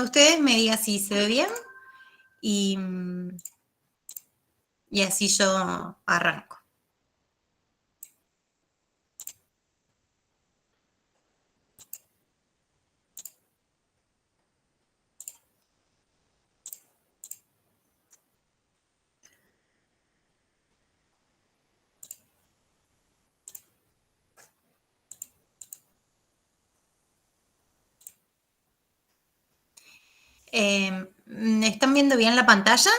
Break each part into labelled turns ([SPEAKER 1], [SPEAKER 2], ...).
[SPEAKER 1] de ustedes me diga si se ve bien y así yo arranco. ¿Están viendo bien la pantalla?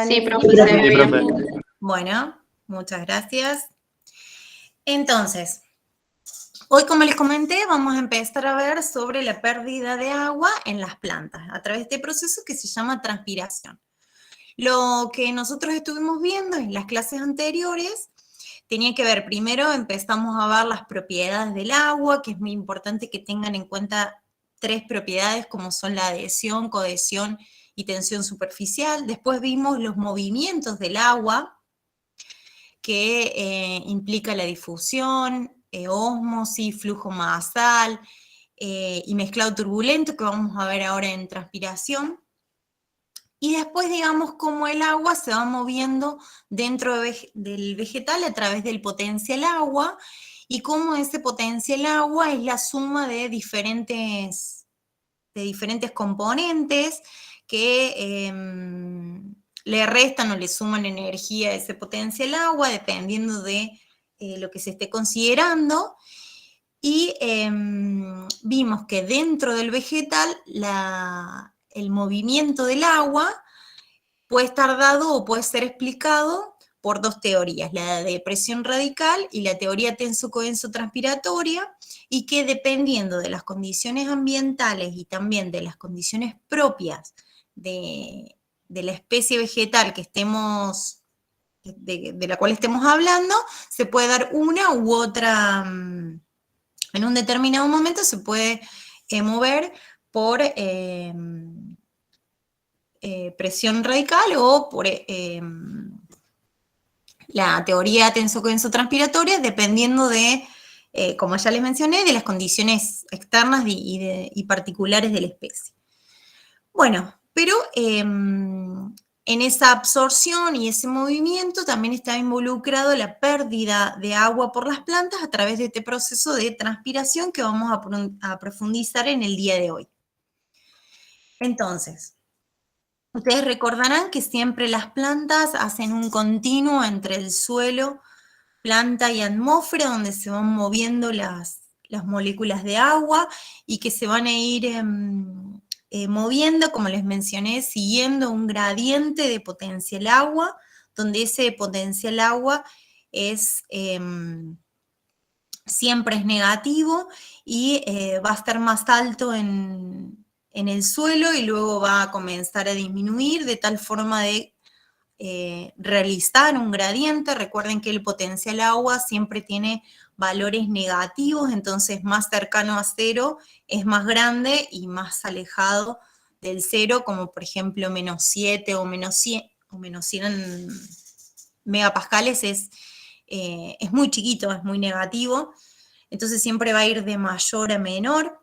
[SPEAKER 2] Sí, profe, se ve bien.
[SPEAKER 1] Bueno, muchas gracias. Entonces, hoy, como les comenté, vamos a empezar a ver sobre la pérdida de agua en las plantas a través de este proceso que se llama transpiración. Lo que nosotros estuvimos viendo en las clases anteriores tenía que ver, primero empezamos a ver las propiedades del agua, que es muy importante que tengan en cuenta 3 propiedades como son la adhesión, cohesión y tensión superficial. Después vimos los movimientos del agua, que implica la difusión, ósmosis, flujo masal y mezclado turbulento, que vamos a ver ahora en transpiración. Y después, digamos, cómo el agua se va moviendo dentro del vegetal a través del potencial agua y cómo ese potencial agua es la suma de diferentes componentes que le restan o le suman energía a ese potencial agua dependiendo de lo que se esté considerando. Y vimos que dentro del vegetal el movimiento del agua puede estar dado o puede ser explicado por 2 teorías, la de presión radical y la teoría tenso-codenso-transpiratoria, y que dependiendo de las condiciones ambientales y también de las condiciones propias de la especie vegetal que estemos, de la cual estemos hablando, se puede dar una u otra, en un determinado momento se puede mover por presión radical o por la teoría tenso-codenso-transpiratoria, dependiendo de, como ya les mencioné, de las condiciones externas y particulares de la especie. Bueno, pero en esa absorción y ese movimiento también está involucrado la pérdida de agua por las plantas a través de este proceso de transpiración que vamos a profundizar en el día de hoy. Entonces, ustedes recordarán que siempre las plantas hacen un continuo entre el suelo, planta y atmósfera, donde se van moviendo las moléculas de agua y que se van a ir moviendo, como les mencioné, siguiendo un gradiente de potencial agua, donde ese potencial agua es, siempre es negativo y va a estar más alto en el suelo y luego va a comenzar a disminuir de tal forma de realizar un gradiente. Recuerden que el potencial agua siempre tiene valores negativos, entonces más cercano a cero es más grande y más alejado del cero, como por ejemplo menos 7 o menos 100 megapascales es muy chiquito, es muy negativo, entonces siempre va a ir de mayor a menor.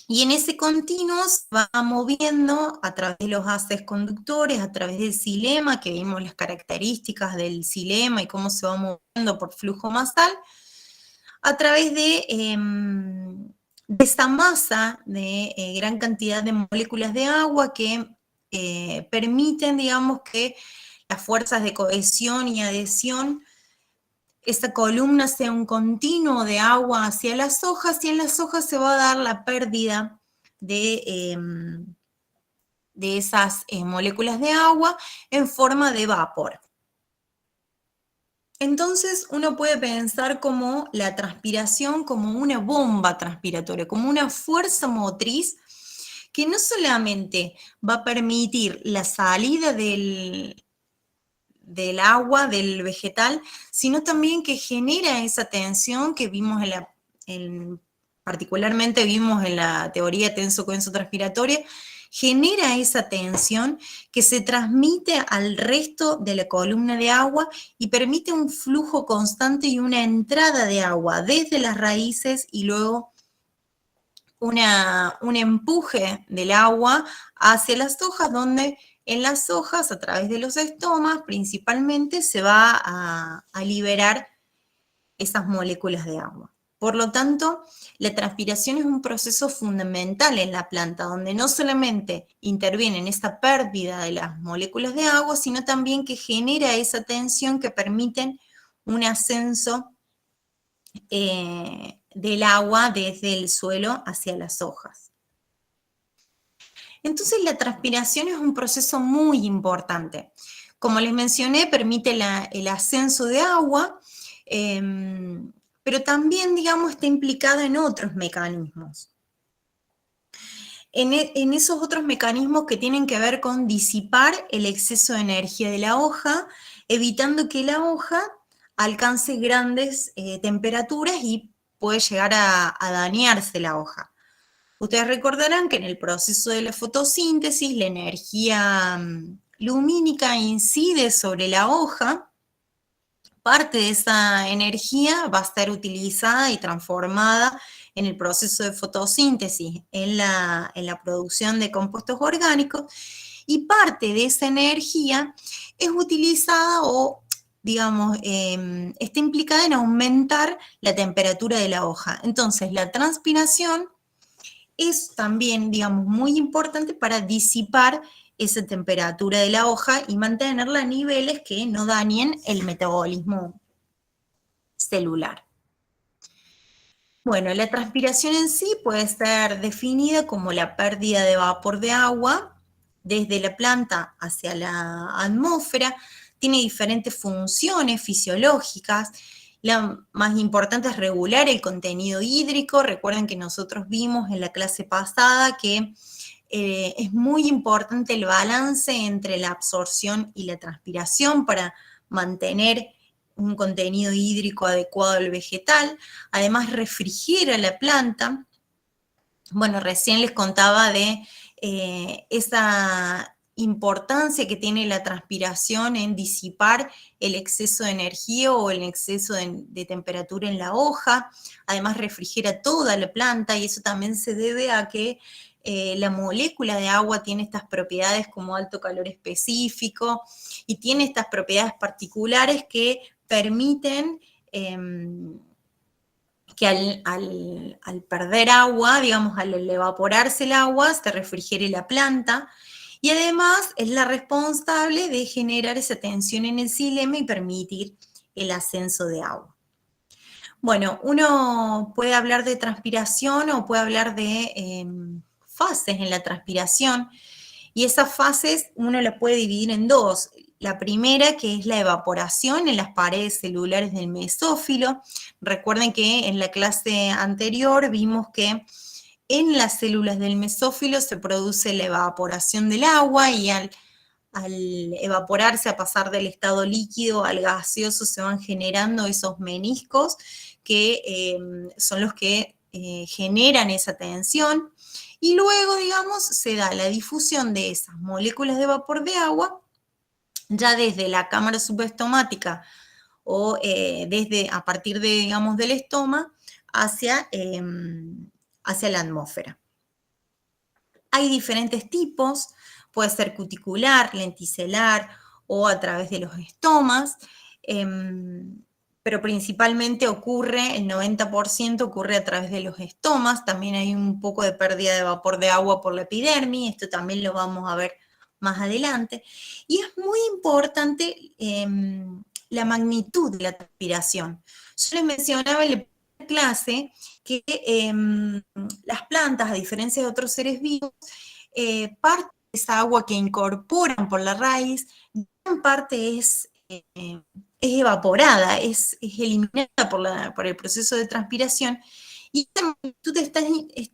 [SPEAKER 1] Y en ese continuo se va moviendo a través de los haces conductores, a través del xilema, que vimos las características del xilema y cómo se va moviendo por flujo masal, a través de esa masa de gran cantidad de moléculas de agua que permiten, digamos, que las fuerzas de cohesión y adhesión, esta columna sea un continuo de agua hacia las hojas, y en las hojas se va a dar la pérdida de esas moléculas de agua en forma de vapor. Entonces uno puede pensar como la transpiración como una bomba transpiratoria, como una fuerza motriz que no solamente va a permitir la salida del agua, del vegetal, sino también que genera esa tensión que vimos particularmente vimos en la teoría tenso-codenso-transpiratoria, genera esa tensión que se transmite al resto de la columna de agua y permite un flujo constante y una entrada de agua desde las raíces y luego un empuje del agua hacia las hojas, donde en las hojas, a través de los estomas, principalmente se va a liberar esas moléculas de agua. Por lo tanto, la transpiración es un proceso fundamental en la planta, donde no solamente interviene en esta pérdida de las moléculas de agua, sino también que genera esa tensión que permite un ascenso del agua desde el suelo hacia las hojas. Entonces, la transpiración es un proceso muy importante. Como les mencioné, permite el ascenso de agua, pero también, digamos, está implicada en otros mecanismos. En esos otros mecanismos que tienen que ver con disipar el exceso de energía de la hoja, evitando que la hoja alcance grandes temperaturas y puede llegar a dañarse la hoja. Ustedes recordarán que en el proceso de la fotosíntesis la energía lumínica incide sobre la hoja. Parte de esa energía va a estar utilizada y transformada en el proceso de fotosíntesis, en la producción de compuestos orgánicos, y parte de esa energía es utilizada o, digamos, está implicada en aumentar la temperatura de la hoja. Entonces, la transpiración es también, digamos, muy importante para disipar esa temperatura de la hoja y mantenerla a niveles que no dañen el metabolismo celular. Bueno, la transpiración en sí puede ser definida como la pérdida de vapor de agua desde la planta hacia la atmósfera. Tiene diferentes funciones fisiológicas. La más importante es regular el contenido hídrico. Recuerden que nosotros vimos en la clase pasada que es muy importante el balance entre la absorción y la transpiración para mantener un contenido hídrico adecuado al vegetal. Además, refrigera la planta. Bueno, recién les contaba de esa importancia que tiene la transpiración en disipar el exceso de energía o el exceso de temperatura en la hoja. Además, refrigera toda la planta y eso también se debe a que la molécula de agua tiene estas propiedades como alto calor específico y tiene estas propiedades particulares que permiten que al perder agua, digamos, al evaporarse el agua, se refrigere la planta, y además es la responsable de generar esa tensión en el xilema y permitir el ascenso de agua. Bueno, uno puede hablar de transpiración o puede hablar de fases en la transpiración, y esas fases uno las puede dividir en dos. La primera, que es la evaporación en las paredes celulares del mesófilo. Recuerden que en la clase anterior vimos que en las células del mesófilo se produce la evaporación del agua y al evaporarse, a pasar del estado líquido al gaseoso, se van generando esos meniscos que son los que generan esa tensión. Y luego, digamos, se da la difusión de esas moléculas de vapor de agua ya desde la cámara subestomática o a partir de, digamos, del estoma hacia la atmósfera. Hay diferentes tipos, puede ser cuticular, lenticelar o a través de los estomas, pero principalmente ocurre, el 90% ocurre a través de los estomas. También hay un poco de pérdida de vapor de agua por la epidermis, esto también lo vamos a ver más adelante. Y es muy importante la magnitud de la transpiración. Yo les mencionaba en la clase que las plantas, a diferencia de otros seres vivos, parte de esa agua que incorporan por la raíz, gran parte es evaporada, es eliminada por el proceso de transpiración, y esta magnitud es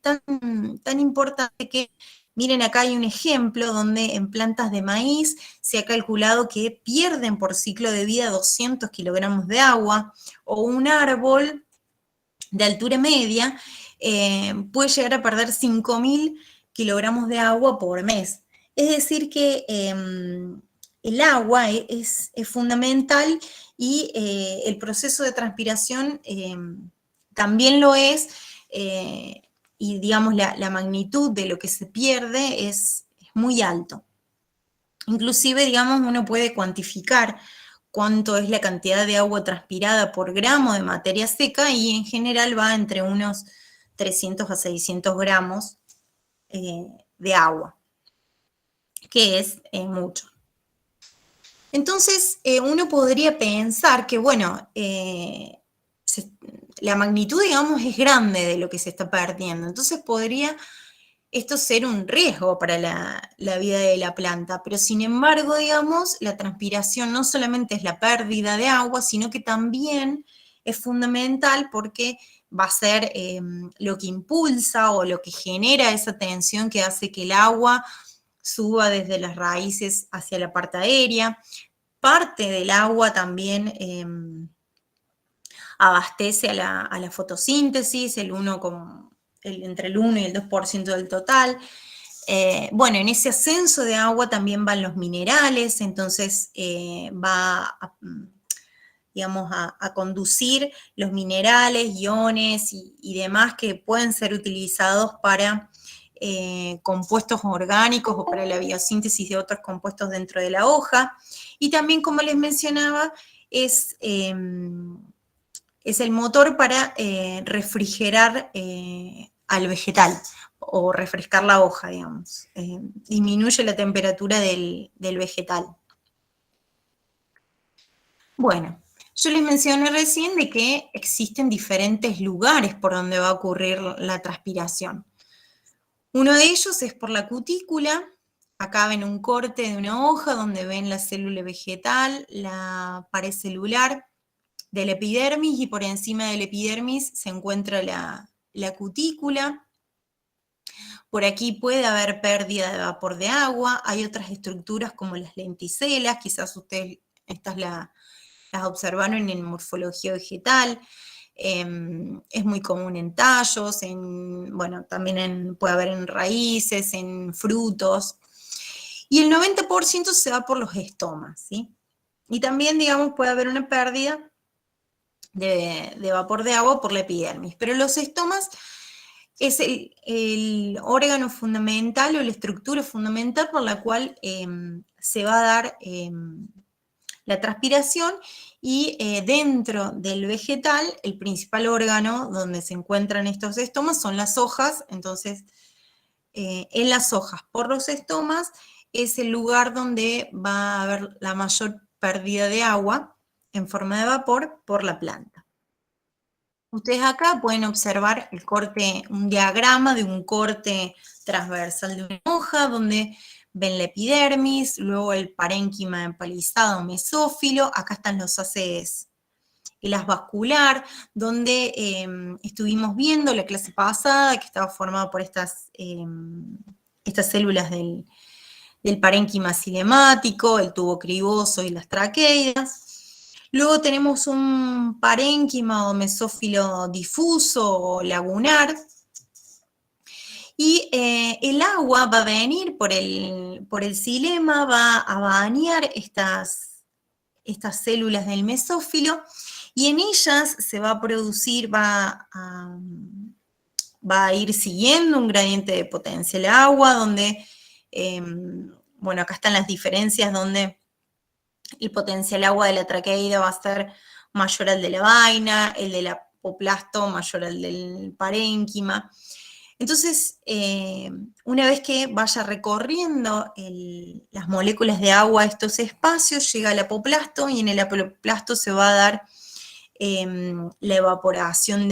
[SPEAKER 1] tan importante que, miren, acá hay un ejemplo donde en plantas de maíz se ha calculado que pierden por ciclo de vida 200 kilogramos de agua, o un árbol de altura media puede llegar a perder 5.000 kilogramos de agua por mes. Es decir que el agua es fundamental y el proceso de transpiración también lo es y digamos, la magnitud de lo que se pierde es muy alto. Inclusive, digamos, uno puede cuantificar cuánto es la cantidad de agua transpirada por gramo de materia seca y en general va entre unos 300 a 600 gramos de agua, que es mucho. Entonces, uno podría pensar que, bueno, la magnitud, digamos, es grande de lo que se está perdiendo. Entonces, podría esto ser un riesgo para la vida de la planta, pero sin embargo, digamos, la transpiración no solamente es la pérdida de agua, sino que también es fundamental porque va a ser lo que impulsa o lo que genera esa tensión que hace que el agua suba desde las raíces hacia la parte aérea. Parte del agua también abastece a la fotosíntesis, entre el 1 y el 2% del total. Bueno, en ese ascenso de agua también van los minerales, entonces va digamos, a conducir los minerales, iones y demás que pueden ser utilizados para compuestos orgánicos o para la biosíntesis de otros compuestos dentro de la hoja. Y también, como les mencionaba, es el motor para refrigerar al vegetal o refrescar la hoja, digamos. Disminuye la temperatura del vegetal. Bueno, yo les mencioné recién de que existen diferentes lugares por donde va a ocurrir la transpiración. Uno de ellos es por la cutícula. Acá ven un corte de una hoja donde ven la célula vegetal, la pared celular del epidermis, y por encima del epidermis se encuentra la cutícula. Por aquí puede haber pérdida de vapor de agua. Hay otras estructuras como las lenticelas, quizás ustedes estas las observaron en morfología vegetal. Es muy común en tallos, bueno, también puede haber en raíces, en frutos. Y el 90% se va por los estomas, ¿sí? Y también, digamos, puede haber una pérdida de vapor de agua por la epidermis. Pero los estomas es el órgano fundamental o la estructura fundamental por la cual se va a dar la transpiración, y dentro del vegetal, el principal órgano donde se encuentran estos estomas son las hojas. Entonces, en las hojas, por los estomas, es el lugar donde va a haber la mayor pérdida de agua en forma de vapor por la planta. Ustedes acá pueden observar un diagrama de un corte transversal de una hoja, donde ven la epidermis, luego el parénquima empalizado mesófilo. Acá están los haces, el haz vascular, donde estuvimos viendo la clase pasada, que estaba formado por estas células del parénquima cinemático, el tubo criboso y las traqueidas. Luego tenemos un parénquima o mesófilo difuso o lagunar, y el agua va a venir por el xilema, va a bañar estas células del mesófilo, y en ellas se va a producir, va a ir siguiendo un gradiente de potencia el agua, donde, bueno, acá están las diferencias donde el potencial agua de la traqueida va a ser mayor al de la vaina, el del apoplasto mayor al del parénquima. Entonces, una vez que vaya recorriendo las moléculas de agua estos espacios, llega al apoplasto, y en el apoplasto se va a dar la evaporación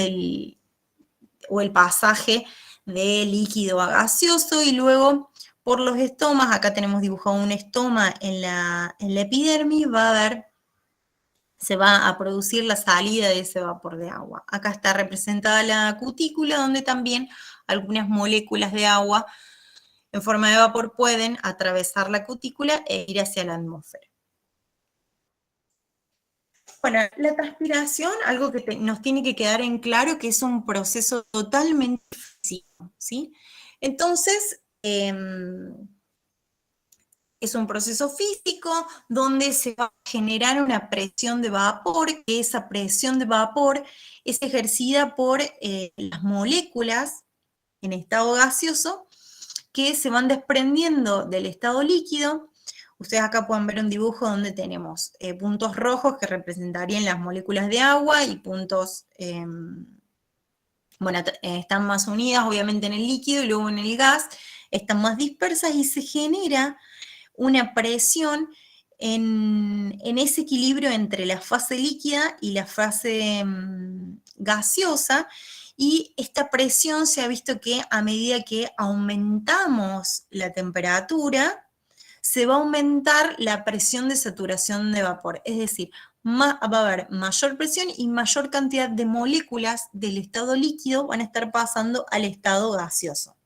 [SPEAKER 1] o el pasaje de líquido a gaseoso, y luego por los estomas, acá tenemos dibujado un estoma en la epidermis, se va a producir la salida de ese vapor de agua. Acá está representada la cutícula, donde también algunas moléculas de agua en forma de vapor pueden atravesar la cutícula e ir hacia la atmósfera. Bueno, la transpiración, algo que nos tiene que quedar en claro, que es un proceso totalmente físico, ¿sí? Entonces, es un proceso físico donde se va a generar una presión de vapor, que esa presión de vapor es ejercida por las moléculas en estado gaseoso que se van desprendiendo del estado líquido. Ustedes acá pueden ver un dibujo donde tenemos puntos rojos que representarían las moléculas de agua y puntos, bueno, están más unidas obviamente en el líquido y luego en el gas están más dispersas y se genera una presión en ese equilibrio entre la fase líquida y la fase gaseosa, y esta presión se ha visto que a medida que aumentamos la temperatura, se va a aumentar la presión de saturación de vapor, es decir, va a haber mayor presión y mayor cantidad de moléculas del estado líquido van a estar pasando al estado gaseoso.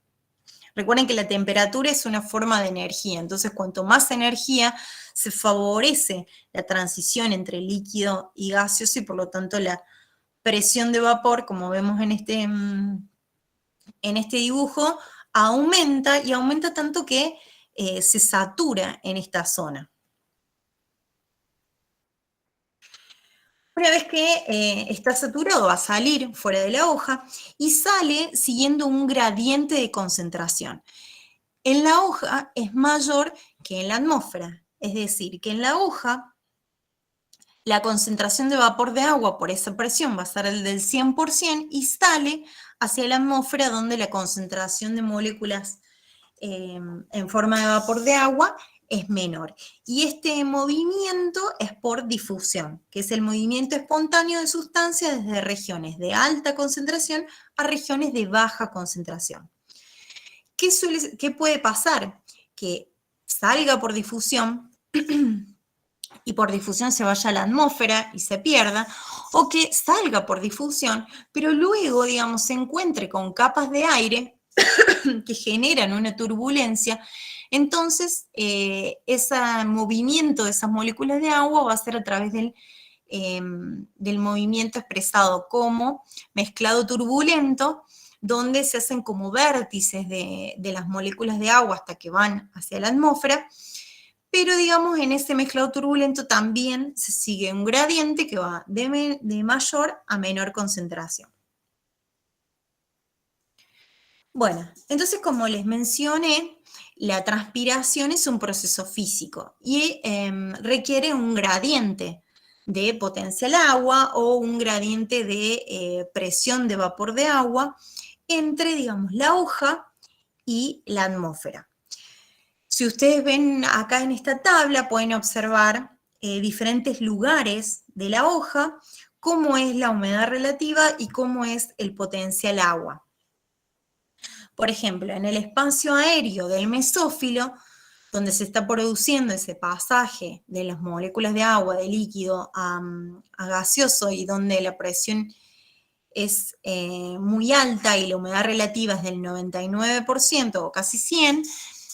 [SPEAKER 1] Recuerden que la temperatura es una forma de energía, entonces cuanto más energía se favorece la transición entre líquido y gaseoso y por lo tanto la presión de vapor, como vemos en este dibujo, aumenta y aumenta tanto que se satura en esta zona. Una vez que está saturado va a salir fuera de la hoja y sale siguiendo un gradiente de concentración. En la hoja es mayor que en la atmósfera, es decir, que en la hoja la concentración de vapor de agua por esa presión va a ser el del 100% y sale hacia la atmósfera donde la concentración de moléculas en forma de vapor de agua es menor. Y este movimiento es por difusión, que es el movimiento espontáneo de sustancias desde regiones de alta concentración a regiones de baja concentración. ¿Qué puede pasar? Que salga por difusión y por difusión se vaya a la atmósfera y se pierda, o que salga por difusión, pero luego, digamos, se encuentre con capas de aire que generan una turbulencia. Entonces, ese movimiento de esas moléculas de agua va a ser a través del movimiento expresado como mezclado turbulento, donde se hacen como vértices de las moléculas de agua hasta que van hacia la atmósfera, pero digamos en ese mezclado turbulento también se sigue un gradiente que va de mayor a menor concentración. Bueno, entonces como les mencioné, la transpiración es un proceso físico y requiere un gradiente de potencial agua o un gradiente de presión de vapor de agua entre, digamos, la hoja y la atmósfera. Si ustedes ven acá en esta tabla, pueden observar diferentes lugares de la hoja, cómo es la humedad relativa y cómo es el potencial agua. Por ejemplo, en el espacio aéreo del mesófilo, donde se está produciendo ese pasaje de las moléculas de agua, de líquido a gaseoso y donde la presión es muy alta y la humedad relativa es del 99% o casi 100%,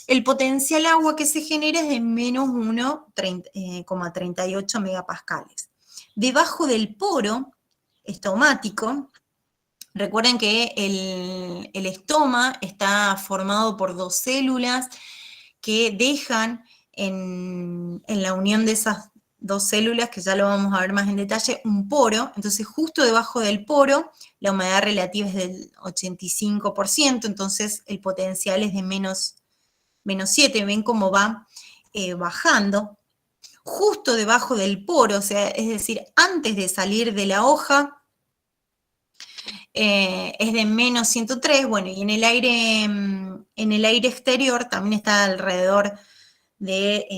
[SPEAKER 1] el potencial agua que se genera es de menos 1,38 megapascales. Debajo del poro estomático, recuerden que el estoma está formado por dos células que dejan en la unión de esas dos células, que ya lo vamos a ver más en detalle, un poro. Entonces justo debajo del poro la humedad relativa es del 85%, entonces el potencial es de menos 7, ven cómo va bajando. Justo debajo del poro, o sea, es decir, antes de salir de la hoja, es de menos 103, bueno, y en el aire exterior también está alrededor de,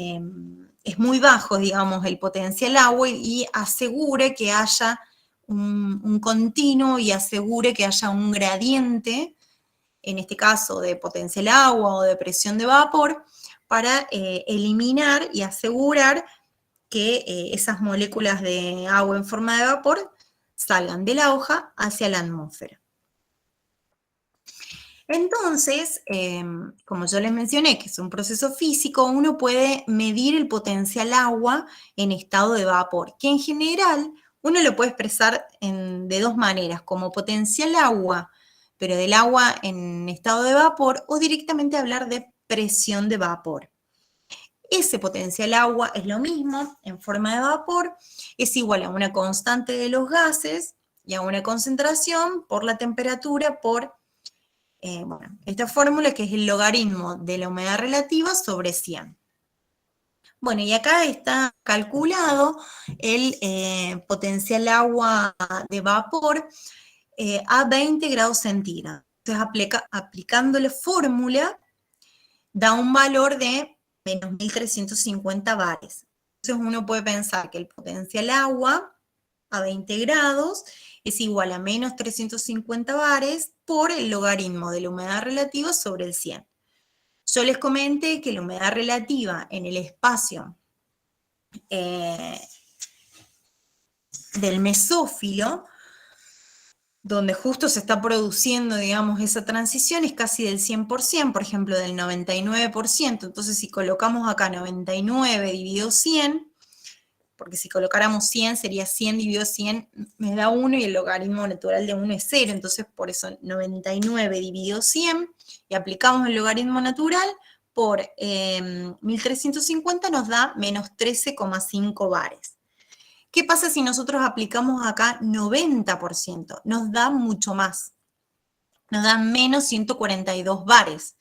[SPEAKER 1] es muy bajo, digamos, el potencial agua y asegure que haya un continuo y asegure que haya un gradiente, en este caso de potencial agua o de presión de vapor, para eliminar y asegurar que esas moléculas de agua en forma de vapor salgan de la hoja hacia la atmósfera. Entonces, como yo les mencioné, que es un proceso físico, uno puede medir el potencial agua en estado de vapor, que en general uno lo puede expresar de dos maneras, como potencial agua, pero del agua en estado de vapor, o directamente hablar de presión de vapor. Ese potencial agua es lo mismo en forma de vapor, es igual a una constante de los gases y a una concentración por la temperatura por Bueno, esta fórmula que es el logaritmo de la humedad relativa sobre 100. Bueno, y acá está calculado el potencial agua de vapor a 20 grados centígrados. Entonces, aplicando la fórmula, da un valor de menos 1350 bares. Entonces, uno puede pensar que el potencial agua a 20 grados es igual a menos 350 bares por el logaritmo de la humedad relativa sobre el 100. Yo les comenté que la humedad relativa en el espacio del mesófilo, donde justo se está produciendo, digamos, esa transición, es casi del 100%, por ejemplo, del 99%. Entonces, si colocamos acá 99 dividido 100, porque si colocáramos 100 sería 100 dividido 100, me da 1 y el logaritmo natural de 1 es 0, entonces por eso 99 dividido 100, y aplicamos el logaritmo natural por 1350 nos da menos 13,5 bares. ¿Qué pasa si nosotros aplicamos acá 90%? Nos da mucho más, nos da menos 142 bares.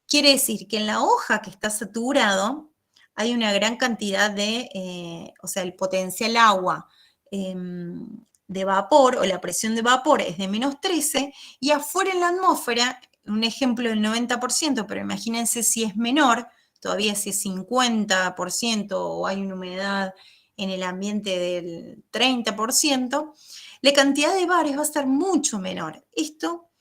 [SPEAKER 1] Quiere decir que en la hoja que está saturado, hay una gran cantidad de, o sea, el potencial agua de vapor o la presión de vapor es de menos 13 y afuera en la atmósfera, un ejemplo del 90%, pero imagínense si es menor, todavía si es 50% o hay una humedad en el ambiente del 30%, la cantidad de bares va a ser mucho menor. Esto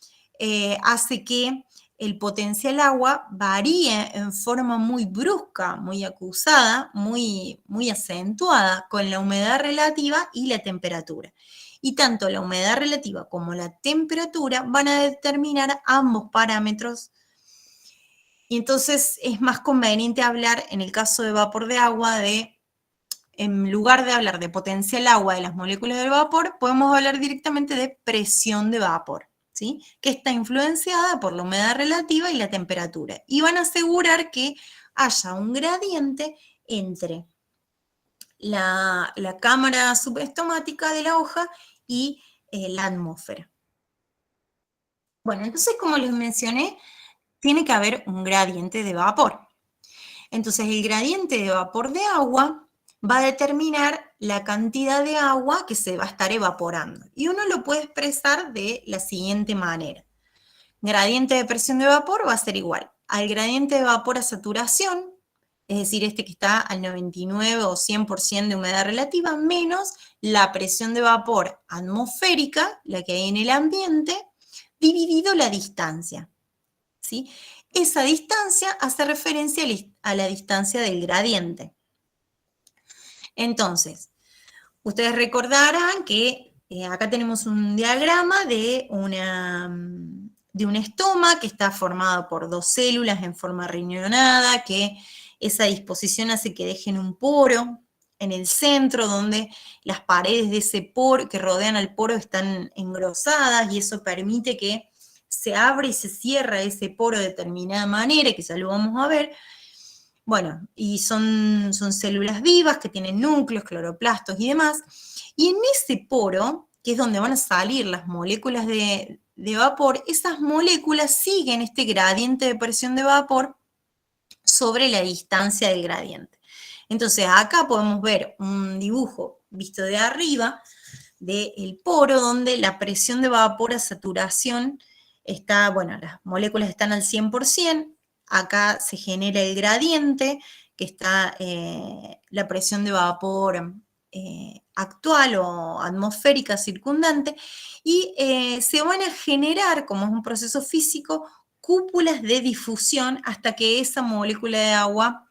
[SPEAKER 1] hace que el potencial agua varíe en forma muy brusca, muy acusada, muy acentuada con la humedad relativa y la temperatura. Y tanto la humedad relativa como la temperatura van a determinar ambos parámetros. Y entonces es más conveniente hablar, en el caso de vapor de agua, en lugar de hablar de potencial agua de las moléculas del vapor, podemos hablar directamente de presión de vapor. ¿Sí? Que está influenciada por la humedad relativa y la temperatura. Y van a asegurar que haya un gradiente entre la cámara subestomática de la hoja y la atmósfera. Bueno, entonces, como les mencioné, tiene que haber un gradiente de vapor. Entonces, el gradiente de vapor de agua va a determinar la cantidad de agua que se va a estar evaporando. Y uno lo puede expresar de la siguiente manera. Gradiente de presión de vapor va a ser igual al gradiente de vapor a saturación, es decir, este que está al 99 o 100% de humedad relativa, menos la presión de vapor atmosférica, la que hay en el ambiente, dividido la distancia. ¿Sí? Esa distancia hace referencia a la distancia del gradiente. Entonces, ustedes recordarán que acá tenemos un diagrama de un estoma que está formado por dos células en forma riñonada, que esa disposición hace que dejen un poro en el centro, donde las paredes de ese poro que rodean al poro están engrosadas, y eso permite que se abra y se cierra ese poro de determinada manera, que ya lo vamos a ver. Bueno, y son células vivas que tienen núcleos, cloroplastos y demás, y en ese poro, que es donde van a salir las moléculas de vapor, esas moléculas siguen este gradiente de presión de vapor sobre la distancia del gradiente. Entonces acá podemos ver un dibujo visto de arriba del poro, donde la presión de vapor a saturación está, bueno, las moléculas están al 100%, acá se genera el gradiente, que está la presión de vapor actual o atmosférica circundante, y se van a generar, como es un proceso físico, cúpulas de difusión hasta que esa molécula de agua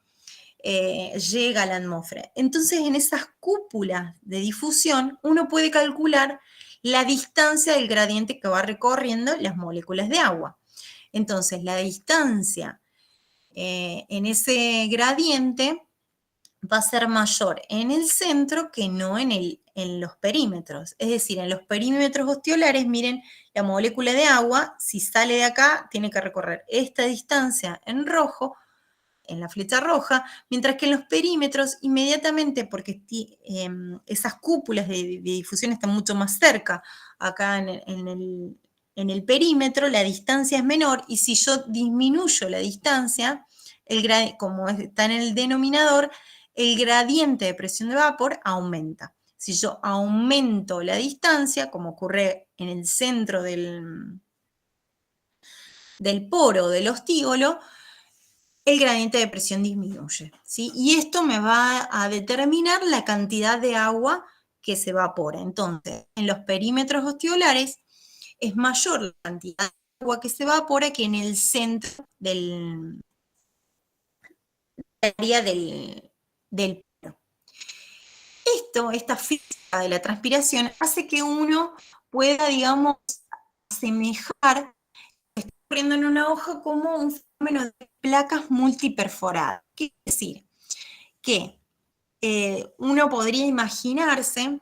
[SPEAKER 1] llega a la atmósfera. Entonces, en esas cúpulas de difusión, uno puede calcular la distancia del gradiente que va recorriendo las moléculas de agua. Entonces, la distancia en ese gradiente va a ser mayor en el centro que no en los perímetros. Es decir, en los perímetros osteolares, miren, la molécula de agua, si sale de acá, tiene que recorrer esta distancia en rojo, en la flecha roja, mientras que en los perímetros, inmediatamente, porque esas cúpulas de difusión están mucho más cerca, acá en en el perímetro la distancia es menor y si yo disminuyo la distancia, como está en el denominador, el gradiente de presión de vapor aumenta. Si yo aumento la distancia, como ocurre en el centro del poro del ostíolo, el gradiente de presión disminuye, ¿sí? Y esto me va a determinar la cantidad de agua que se evapora. Entonces, en los perímetros ostiolares es mayor la cantidad de agua que se evapora que en el centro del área del poro. Esta física de la transpiración hace que uno pueda, digamos, asemejar ocurriendo en una hoja como un fenómeno de placas multiperforadas. ¿Qué quiere decir? Que uno podría imaginarse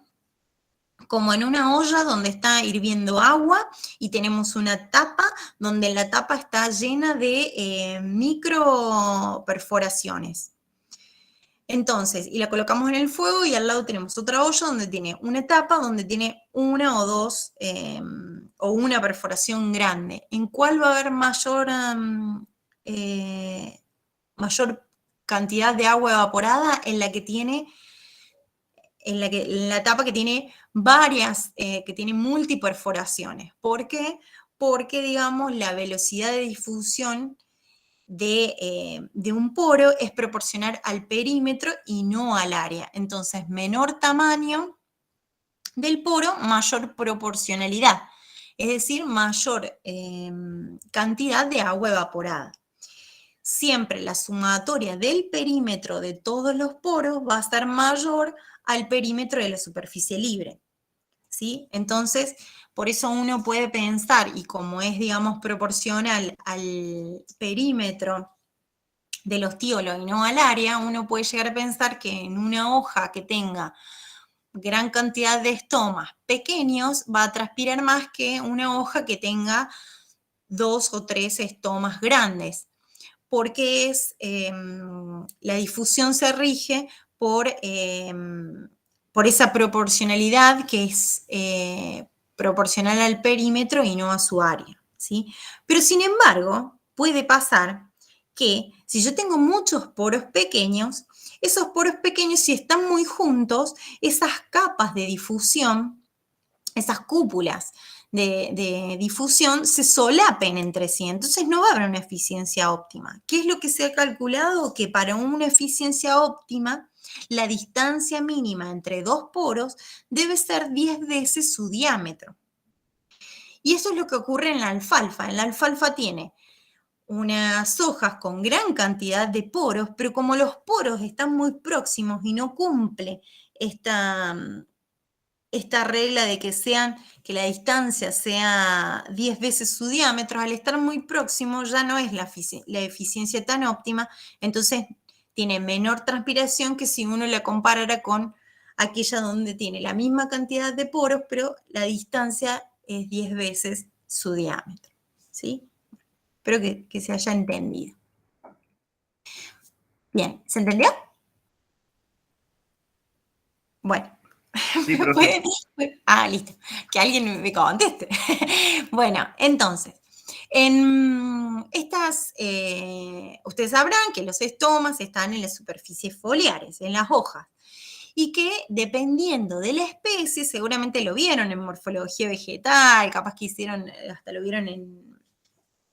[SPEAKER 1] como en una olla donde está hirviendo agua y tenemos una tapa donde la tapa está llena de micro perforaciones. Entonces, y la colocamos en el fuego y al lado tenemos otra olla donde tiene una tapa donde tiene una o dos o una perforación grande. ¿En cuál va a haber mayor cantidad de agua evaporada? En la que tiene, en la tapa que tiene varias, que tiene multiperforaciones. ¿Por qué? Porque, digamos, la velocidad de difusión de un poro es proporcional al perímetro y no al área. Entonces, menor tamaño del poro, mayor proporcionalidad, es decir, mayor cantidad de agua evaporada. Siempre la sumatoria del perímetro de todos los poros va a ser mayor al perímetro de la superficie libre, ¿sí? Entonces, por eso uno puede pensar, y como es, digamos, proporcional al perímetro del ostíolo y no al área, uno puede llegar a pensar que en una hoja que tenga gran cantidad de estomas pequeños va a transpirar más que una hoja que tenga 2 o 3 estomas grandes, porque la difusión se rige por esa proporcionalidad que es proporcional al perímetro y no a su área, ¿sí? Pero sin embargo, puede pasar que si yo tengo muchos poros pequeños, esos poros pequeños, si están muy juntos, esas capas de difusión, esas cúpulas de difusión se solapen entre sí, entonces no va a haber una eficiencia óptima. ¿Qué es lo que se ha calculado? Que para una eficiencia óptima, la distancia mínima entre dos poros debe ser 10 veces su diámetro. Y eso es lo que ocurre en la alfalfa. En la alfalfa tiene unas hojas con gran cantidad de poros, pero como los poros están muy próximos y no cumple esta regla de que la distancia sea 10 veces su diámetro, al estar muy próximo ya no es la eficiencia tan óptima, entonces tiene menor transpiración que si uno la comparara con aquella donde tiene la misma cantidad de poros, pero la distancia es 10 veces su diámetro, ¿sí? Espero que se haya entendido. Bien, ¿se entendió? Bueno.
[SPEAKER 3] Sí,
[SPEAKER 1] listo. Que alguien me conteste. Bueno, entonces, en estas, ustedes sabrán que los estomas están en las superficies foliares, en las hojas, y que dependiendo de la especie, seguramente lo vieron en morfología vegetal, capaz que hasta lo vieron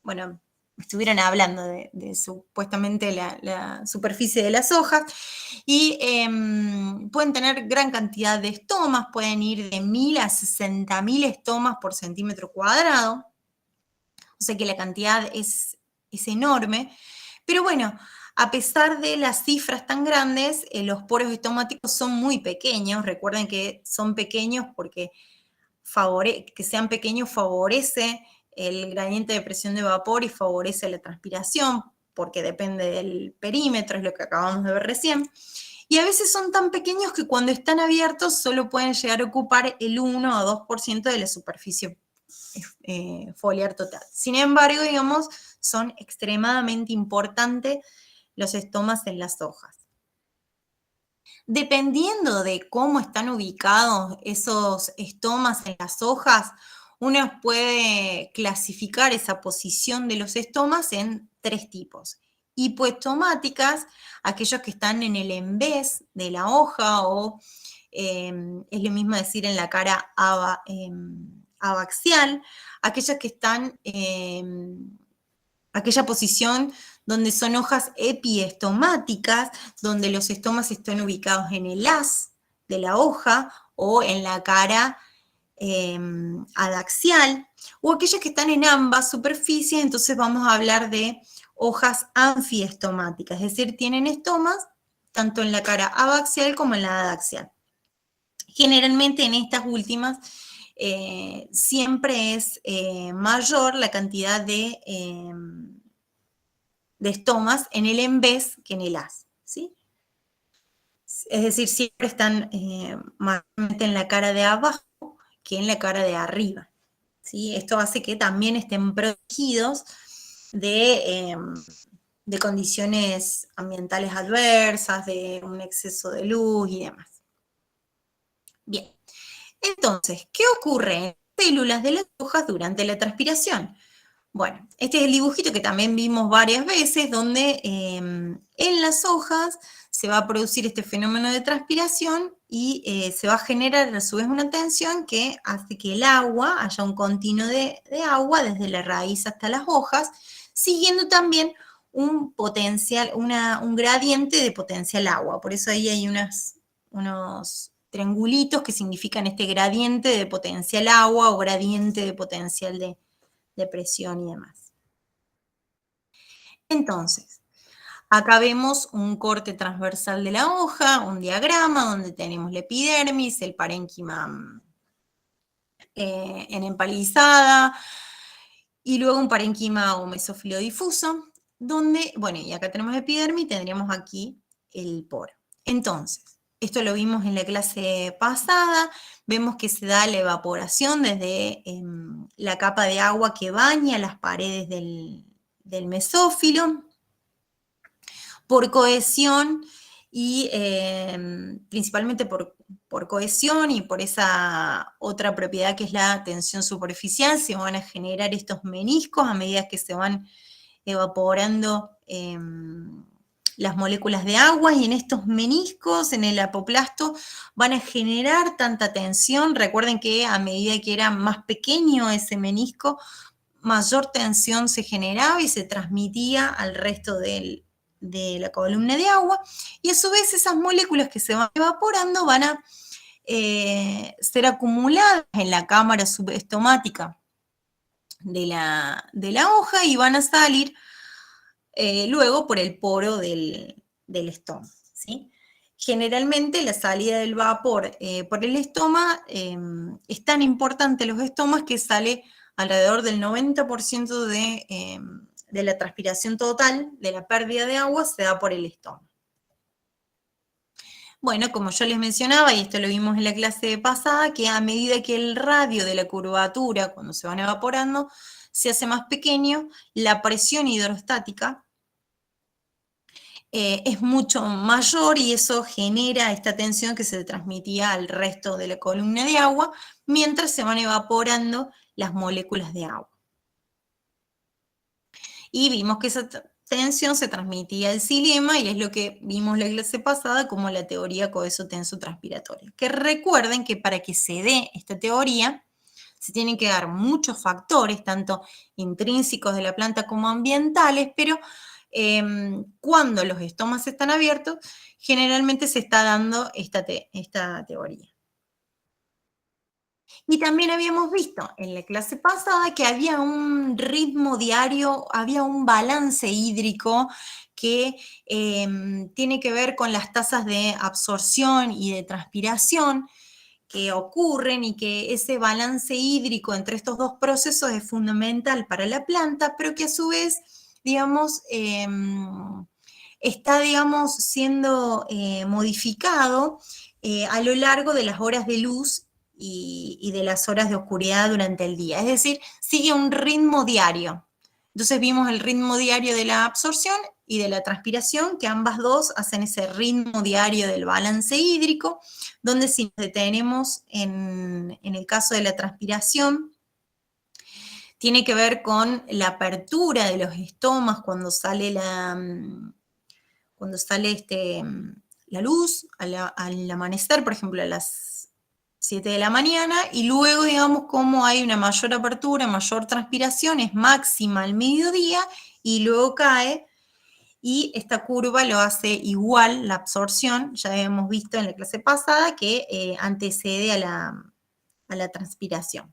[SPEAKER 1] bueno, estuvieron hablando de supuestamente la superficie de las hojas, y pueden tener gran cantidad de estomas, pueden ir de 1000 a 60.000 estomas por centímetro cuadrado, o sea que la cantidad es enorme, pero bueno, a pesar de las cifras tan grandes, los poros estomáticos son muy pequeños. Recuerden que son pequeños porque que sean pequeños favorece el gradiente de presión de vapor y favorece la transpiración, porque depende del perímetro, es lo que acabamos de ver recién. Y a veces son tan pequeños que cuando están abiertos solo pueden llegar a ocupar el 1 o 2% de la superficie foliar total. Sin embargo, digamos, son extremadamente importantes los estomas en las hojas. Dependiendo de cómo están ubicados esos estomas en las hojas, uno puede clasificar esa posición de los estomas en 3 tipos. Hipoestomáticas, aquellos que están en el envés de la hoja, o es lo mismo decir en la cara abaxial, aquellas que están aquella posición donde son hojas epiestomáticas, donde los estomas están ubicados en el haz de la hoja o en la cara adaxial, o aquellas que están en ambas superficies. Entonces vamos a hablar de hojas anfiestomáticas, es decir, tienen estomas tanto en la cara abaxial como en la adaxial. Generalmente en estas últimas siempre es mayor la cantidad de estomas en el envés que en el haz, ¿sí? Es decir, siempre están mayormente en la cara de abajo que en la cara de arriba, ¿sí? Esto hace que también estén protegidos de condiciones ambientales adversas, de un exceso de luz y demás. Bien, entonces, ¿qué ocurre en las células de las hojas durante la transpiración? Bueno, este es el dibujito que también vimos varias veces, donde en las hojas se va a producir este fenómeno de transpiración y se va a generar a su vez una tensión que hace que el agua, haya un continuo de agua desde la raíz hasta las hojas, siguiendo también un potencial, un gradiente de potencial agua. Por eso ahí hay unos triangulitos que significan este gradiente de potencial agua o gradiente de potencial de presión y demás. Entonces, acá vemos un corte transversal de la hoja, un diagrama donde tenemos la epidermis, el parénquima en empalizada, y luego un parénquima o mesófilo difuso, donde, bueno, y acá tenemos epidermis, tendríamos aquí el poro. Entonces, esto lo vimos en la clase pasada, vemos que se da la evaporación desde la capa de agua que baña las paredes del mesófilo, por cohesión y principalmente por cohesión y por esa otra propiedad que es la tensión superficial, se van a generar estos meniscos a medida que se van evaporando las moléculas de agua, y en estos meniscos, en el apoplasto, van a generar tanta tensión. Recuerden que a medida que era más pequeño ese menisco, mayor tensión se generaba y se transmitía al resto de la columna de agua, y a su vez esas moléculas que se van evaporando van a ser acumuladas en la cámara subestomática de la hoja y van a salir luego por el poro del estoma, ¿sí? Generalmente la salida del vapor por el estoma es tan importante los estomas que sale alrededor del 90% de la transpiración total, de la pérdida de agua, se da por el estoma. Bueno, como yo les mencionaba, y esto lo vimos en la clase pasada, que a medida que el radio de la curvatura, cuando se van evaporando, se hace más pequeño, la presión hidrostática es mucho mayor, y eso genera esta tensión que se transmitía al resto de la columna de agua mientras se van evaporando las moléculas de agua. Y vimos que esa tensión se transmitía al xilema, y es lo que vimos la clase pasada como la teoría coeso-tenso-transpiratoria. Que recuerden que para que se dé esta teoría, se tienen que dar muchos factores, tanto intrínsecos de la planta como ambientales, pero cuando los estomas están abiertos, generalmente se está dando esta teoría. Y también habíamos visto en la clase pasada que había un ritmo diario, había un balance hídrico que tiene que ver con las tasas de absorción y de transpiración que ocurren, y que ese balance hídrico entre estos dos procesos es fundamental para la planta, pero que a su vez, digamos, está, digamos, siendo modificado a lo largo de las horas de luz y de las horas de oscuridad durante el día. Es decir, sigue un ritmo diario. Entonces vimos el ritmo diario de la absorción y de la transpiración, que ambas dos hacen ese ritmo diario del balance hídrico, donde si nos detenemos en el caso de la transpiración, tiene que ver con la apertura de los estomas cuando sale la luz al amanecer, por ejemplo, a las 7 de la mañana, y luego, digamos, como hay una mayor apertura, mayor transpiración, es máxima al mediodía, y luego cae, y esta curva lo hace igual, la absorción, ya habíamos visto en la clase pasada, que antecede a la transpiración.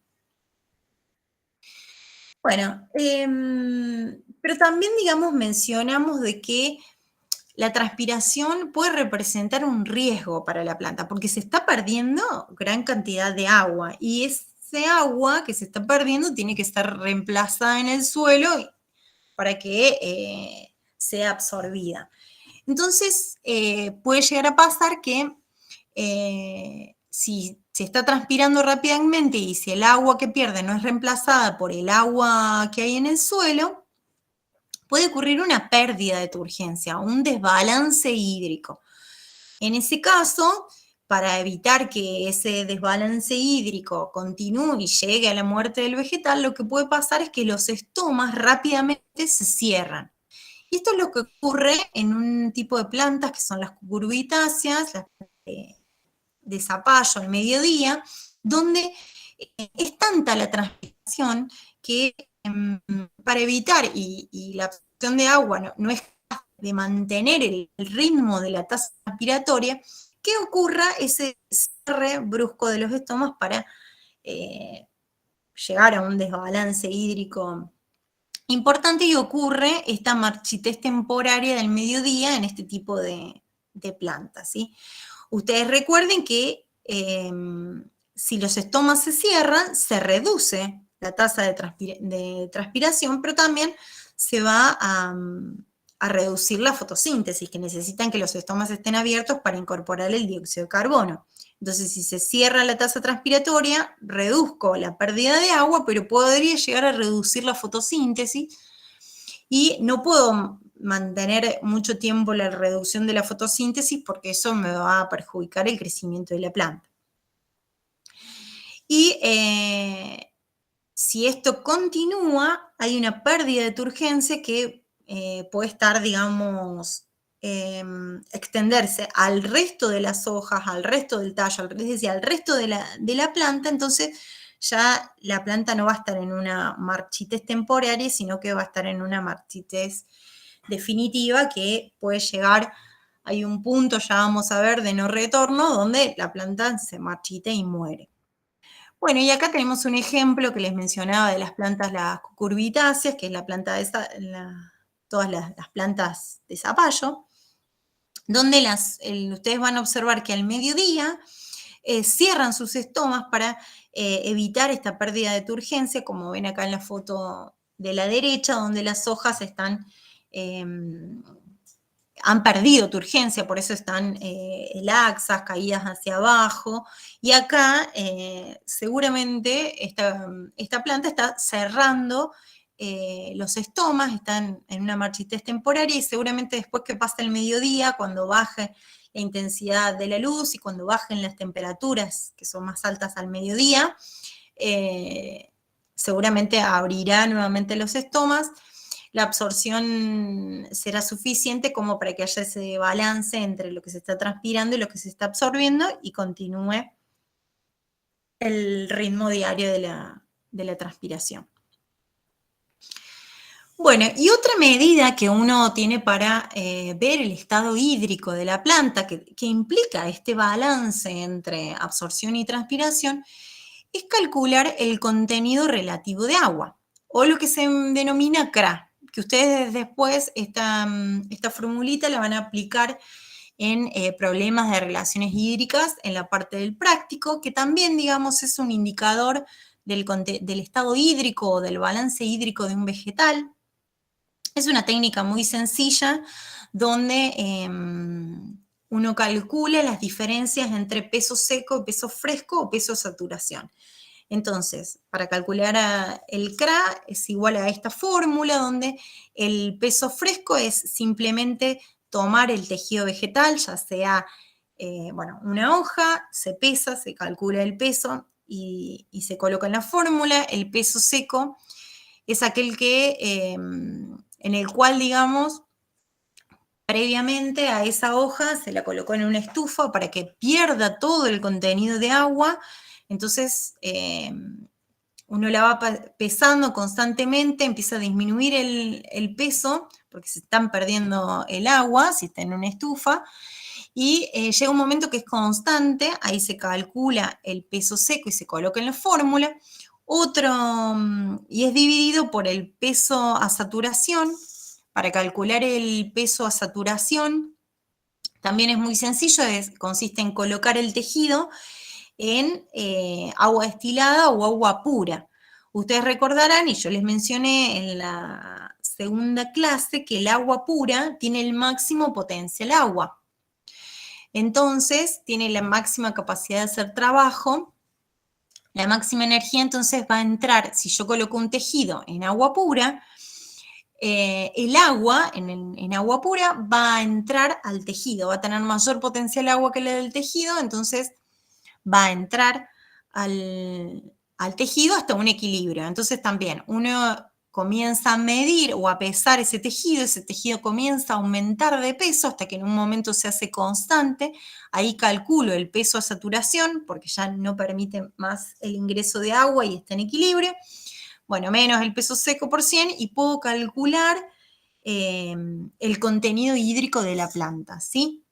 [SPEAKER 1] Bueno, pero también, digamos, mencionamos de que la transpiración puede representar un riesgo para la planta, porque se está perdiendo gran cantidad de agua, y ese agua que se está perdiendo tiene que estar reemplazada en el suelo para que sea absorbida. Entonces, puede llegar a pasar que si se está transpirando rápidamente y si el agua que pierde no es reemplazada por el agua que hay en el suelo, puede ocurrir una pérdida de turgencia, un desbalance hídrico. En ese caso, para evitar que ese desbalance hídrico continúe y llegue a la muerte del vegetal, lo que puede pasar es que los estomas rápidamente se cierran. Y esto es lo que ocurre en un tipo de plantas que son las cucurbitáceas, las de zapallo al mediodía, donde es tanta la transpiración que para evitar, y la absorción de agua no es capaz de mantener el ritmo de la tasa respiratoria, que ocurra ese cierre brusco de los estomas para llegar a un desbalance hídrico importante, y ocurre esta marchitez temporaria del mediodía en este tipo de plantas, ¿sí? Ustedes recuerden que si los estomas se cierran, se reduce la tasa de transpiración, pero también se va a reducir la fotosíntesis, que necesitan que los estomas estén abiertos para incorporar el dióxido de carbono. Entonces, si se cierra la tasa transpiratoria, reduzco la pérdida de agua, pero podría llegar a reducir la fotosíntesis, y no puedo mantener mucho tiempo la reducción de la fotosíntesis porque eso me va a perjudicar el crecimiento de la planta. Y si esto continúa, hay una pérdida de turgencia que puede estar, digamos, extenderse al resto de las hojas, al resto del tallo, es decir, al resto de la planta. Entonces ya la planta no va a estar en una marchitez temporaria, sino que va a estar en una marchitez definitiva que puede llegar, hay un punto, ya vamos a ver, de no retorno, donde la planta se marchita y muere. Bueno, y acá tenemos un ejemplo que les mencionaba de las plantas, las cucurbitáceas, que es la planta de todas las plantas de zapallo, donde ustedes van a observar que al mediodía cierran sus estomas para evitar esta pérdida de turgencia, como ven acá en la foto de la derecha, donde las hojas han perdido turgencia, por eso están laxas, caídas hacia abajo, y acá seguramente esta planta está cerrando los estomas, están en una marchitez temporaria, y seguramente después que pase el mediodía, cuando baje la intensidad de la luz y cuando bajen las temperaturas, que son más altas al mediodía, seguramente abrirá nuevamente los estomas. La absorción será suficiente como para que haya ese balance entre lo que se está transpirando y lo que se está absorbiendo, y continúe el ritmo diario de la transpiración. Bueno, y otra medida que uno tiene para ver el estado hídrico de la planta, que implica este balance entre absorción y transpiración, es calcular el contenido relativo de agua, o lo que se denomina CRA, que ustedes después esta formulita la van a aplicar en problemas de relaciones hídricas en la parte del práctico, que también, digamos, es un indicador del estado hídrico o del balance hídrico de un vegetal. Es una técnica muy sencilla donde uno calcula las diferencias entre peso seco, peso fresco o peso saturación. Entonces, para calcular el CRA es igual a esta fórmula, donde el peso fresco es simplemente tomar el tejido vegetal, ya sea una hoja, se pesa, se calcula el peso y se coloca en la fórmula. El peso seco es aquel que, en el cual, digamos, previamente a esa hoja se la colocó en una estufa para que pierda todo el contenido de agua. Entonces, uno la va pesando constantemente, empieza a disminuir el peso, porque se están perdiendo el agua si está en una estufa, y llega un momento que es constante, ahí se calcula el peso seco y se coloca en la fórmula. Y es dividido por el peso a saturación. Para calcular el peso a saturación, también es muy sencillo, consiste en colocar el tejido en agua destilada o agua pura. Ustedes recordarán, y yo les mencioné en la segunda clase, que el agua pura tiene el máximo potencial agua. Entonces, tiene la máxima capacidad de hacer trabajo, la máxima energía, entonces va a entrar, si yo coloco un tejido en agua pura, el agua, en agua pura, va a entrar al tejido, va a tener mayor potencial agua que la del tejido, entonces va a entrar al tejido hasta un equilibrio. Entonces también uno comienza a medir o a pesar ese tejido comienza a aumentar de peso hasta que en un momento se hace constante, ahí calculo el peso a saturación, porque ya no permite más el ingreso de agua y está en equilibrio, bueno, menos el peso seco por 100, y puedo calcular el contenido hídrico de la planta, ¿sí?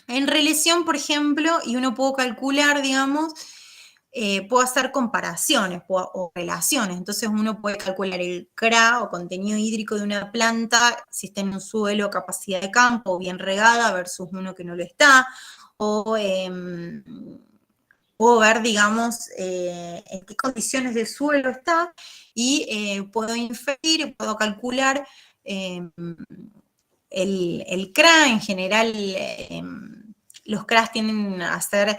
[SPEAKER 1] En relación, por ejemplo, y uno puede calcular, digamos, puedo hacer comparaciones o relaciones. Entonces uno puede calcular el CRA o contenido hídrico de una planta, si está en un suelo, capacidad de campo, bien regada versus uno que no lo está, o puedo ver, digamos, en qué condiciones de suelo está y puedo inferir, puedo calcular el CRA. En general, los CRAs tienden a ser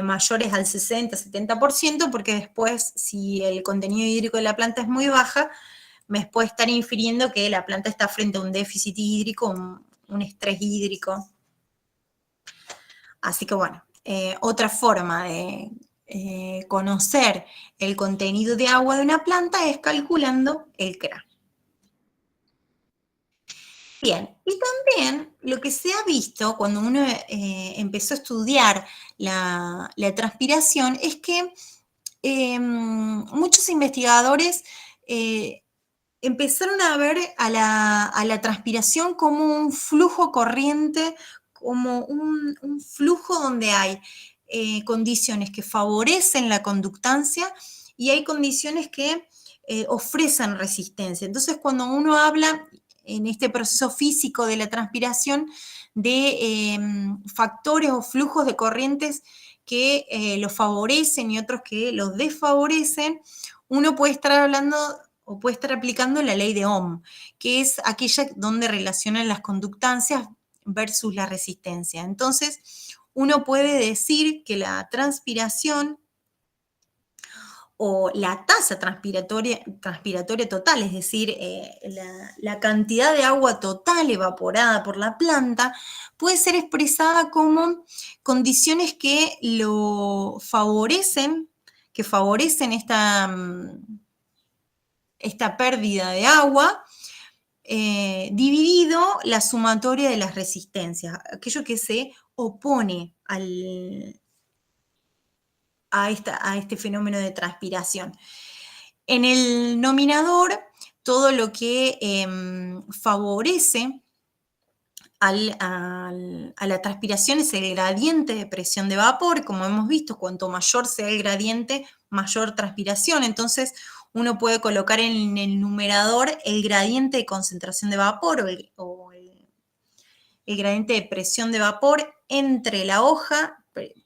[SPEAKER 1] mayores al 60-70%, porque después, si el contenido hídrico de la planta es muy baja, me puede estar infiriendo que la planta está frente a un déficit hídrico, un estrés hídrico. Así que bueno, otra forma de conocer el contenido de agua de una planta es calculando el CRA. Bien, y también lo que se ha visto cuando uno empezó a estudiar la transpiración es que muchos investigadores empezaron a ver a la transpiración como un flujo corriente, como un flujo donde hay condiciones que favorecen la conductancia y hay condiciones que ofrecen resistencia. Entonces, cuando uno habla en este proceso físico de la transpiración de factores o flujos de corrientes que los favorecen y otros que los desfavorecen, uno puede estar hablando o puede estar aplicando la ley de Ohm, que es aquella donde relacionan las conductancias versus la resistencia. Entonces, uno puede decir que la transpiración o la tasa transpiratoria total, es decir, la cantidad de agua total evaporada por la planta, puede ser expresada como condiciones que lo favorecen, esta pérdida de agua, dividido la sumatoria de las resistencias, aquello que se opone a este fenómeno de transpiración. En el nominador, todo lo que favorece a la transpiración es el gradiente de presión de vapor. Como hemos visto, cuanto mayor sea el gradiente, mayor transpiración. Entonces, uno puede colocar en el numerador el gradiente de concentración de vapor o el gradiente de presión de vapor entre la hoja,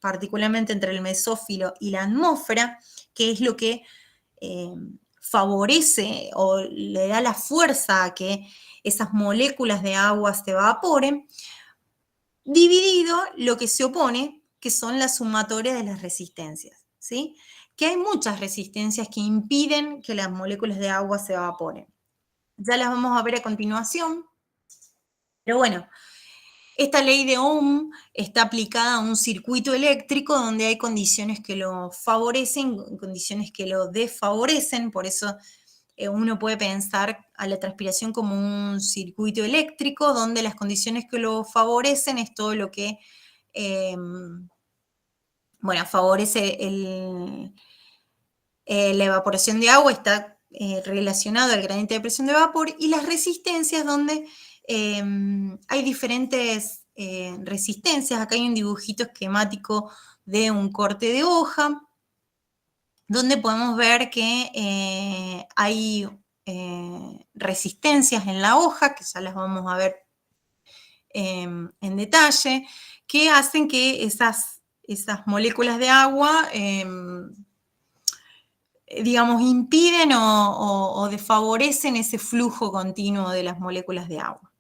[SPEAKER 1] particularmente entre el mesófilo y la atmósfera, que es lo que favorece o le da la fuerza a que esas moléculas de agua se evaporen, dividido lo que se opone, que son las sumatorias de las resistencias, ¿sí? Que hay muchas resistencias que impiden que las moléculas de agua se evaporen. Ya las vamos a ver a continuación, pero bueno, esta ley de Ohm está aplicada a un circuito eléctrico donde hay condiciones que lo favorecen y condiciones que lo desfavorecen, por eso uno puede pensar a la transpiración como un circuito eléctrico, donde las condiciones que lo favorecen es todo lo que, favorece la evaporación de agua, está relacionado al gradiente de presión de vapor, y las resistencias, donde hay diferentes resistencias. Acá hay un dibujito esquemático de un corte de hoja, donde podemos ver que hay resistencias en la hoja, que ya las vamos a ver en detalle, que hacen que esas moléculas de agua, digamos, impiden o desfavorecen ese flujo continuo de las moléculas de agua.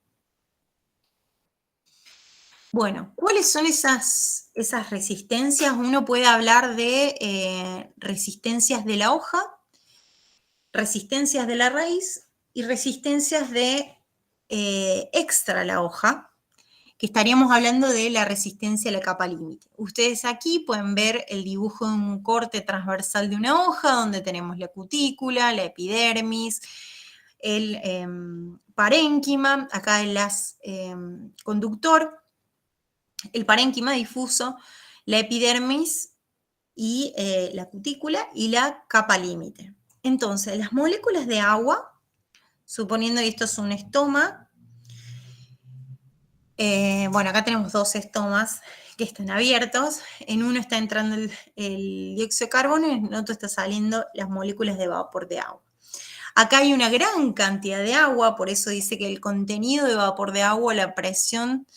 [SPEAKER 1] Bueno, ¿cuáles son esas resistencias? Uno puede hablar de resistencias de la hoja, resistencias de la raíz y resistencias de extra la hoja, que estaríamos hablando de la resistencia a la capa límite. Ustedes aquí pueden ver el dibujo de un corte transversal de una hoja, donde tenemos la cutícula, la epidermis, el parénquima, acá el conductor, el parénquima difuso, la epidermis y la cutícula y la capa límite. Entonces, las moléculas de agua, suponiendo que esto es un estoma, acá tenemos dos estomas que están abiertos. En uno está entrando el dióxido de carbono y en el otro está saliendo las moléculas de vapor de agua. Acá hay una gran cantidad de agua, por eso dice que el contenido de vapor de agua, la presión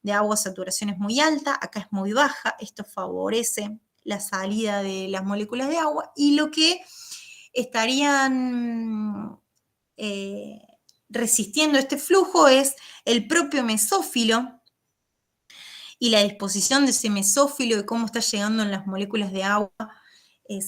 [SPEAKER 1] de agua a saturación es muy alta, acá es muy baja. Esto favorece la salida de las moléculas de agua, y lo que estarían resistiendo este flujo es el propio mesófilo y la disposición de ese mesófilo y cómo está llegando en las moléculas de agua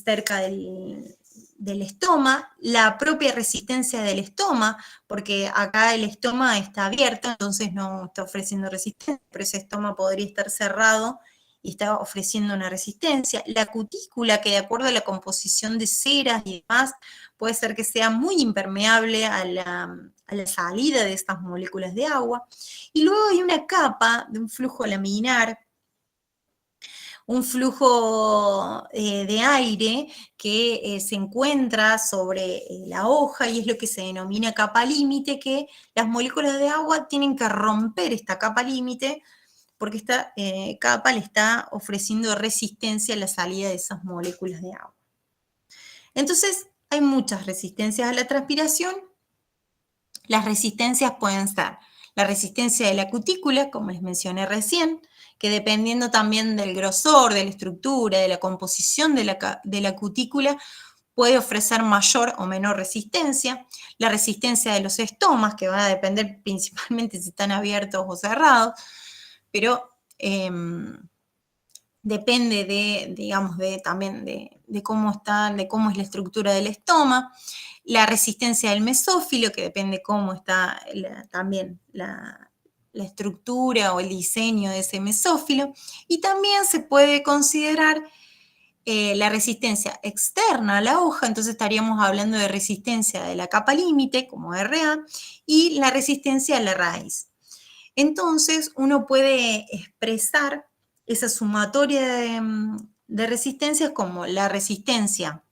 [SPEAKER 1] cerca del estoma, la propia resistencia del estoma, porque acá el estoma está abierto, entonces no está ofreciendo resistencia, pero ese estoma podría estar cerrado y está ofreciendo una resistencia. La cutícula, que de acuerdo a la composición de ceras y demás, puede ser que sea muy impermeable a la salida de estas moléculas de agua. Y luego hay una capa de un flujo laminar, un flujo de aire que se encuentra sobre la hoja, y es lo que se denomina capa límite, que las moléculas de agua tienen que romper esta capa límite, porque esta capa le está ofreciendo resistencia a la salida de esas moléculas de agua. Entonces, hay muchas resistencias a la transpiración. Las resistencias pueden ser la resistencia de la cutícula, como les mencioné recién, que dependiendo también del grosor, de la estructura, de la composición de la cutícula, puede ofrecer mayor o menor resistencia. La resistencia de los estomas, que va a depender principalmente si están abiertos o cerrados, pero depende también de cómo están, de cómo es la estructura del estoma. La resistencia del mesófilo, que depende cómo está también la estructura o el diseño de ese mesófilo. Y también se puede considerar la resistencia externa a la hoja, entonces estaríamos hablando de resistencia de la capa límite, como RA, y la resistencia a la raíz. Entonces, uno puede expresar esa sumatoria de resistencias como la resistencia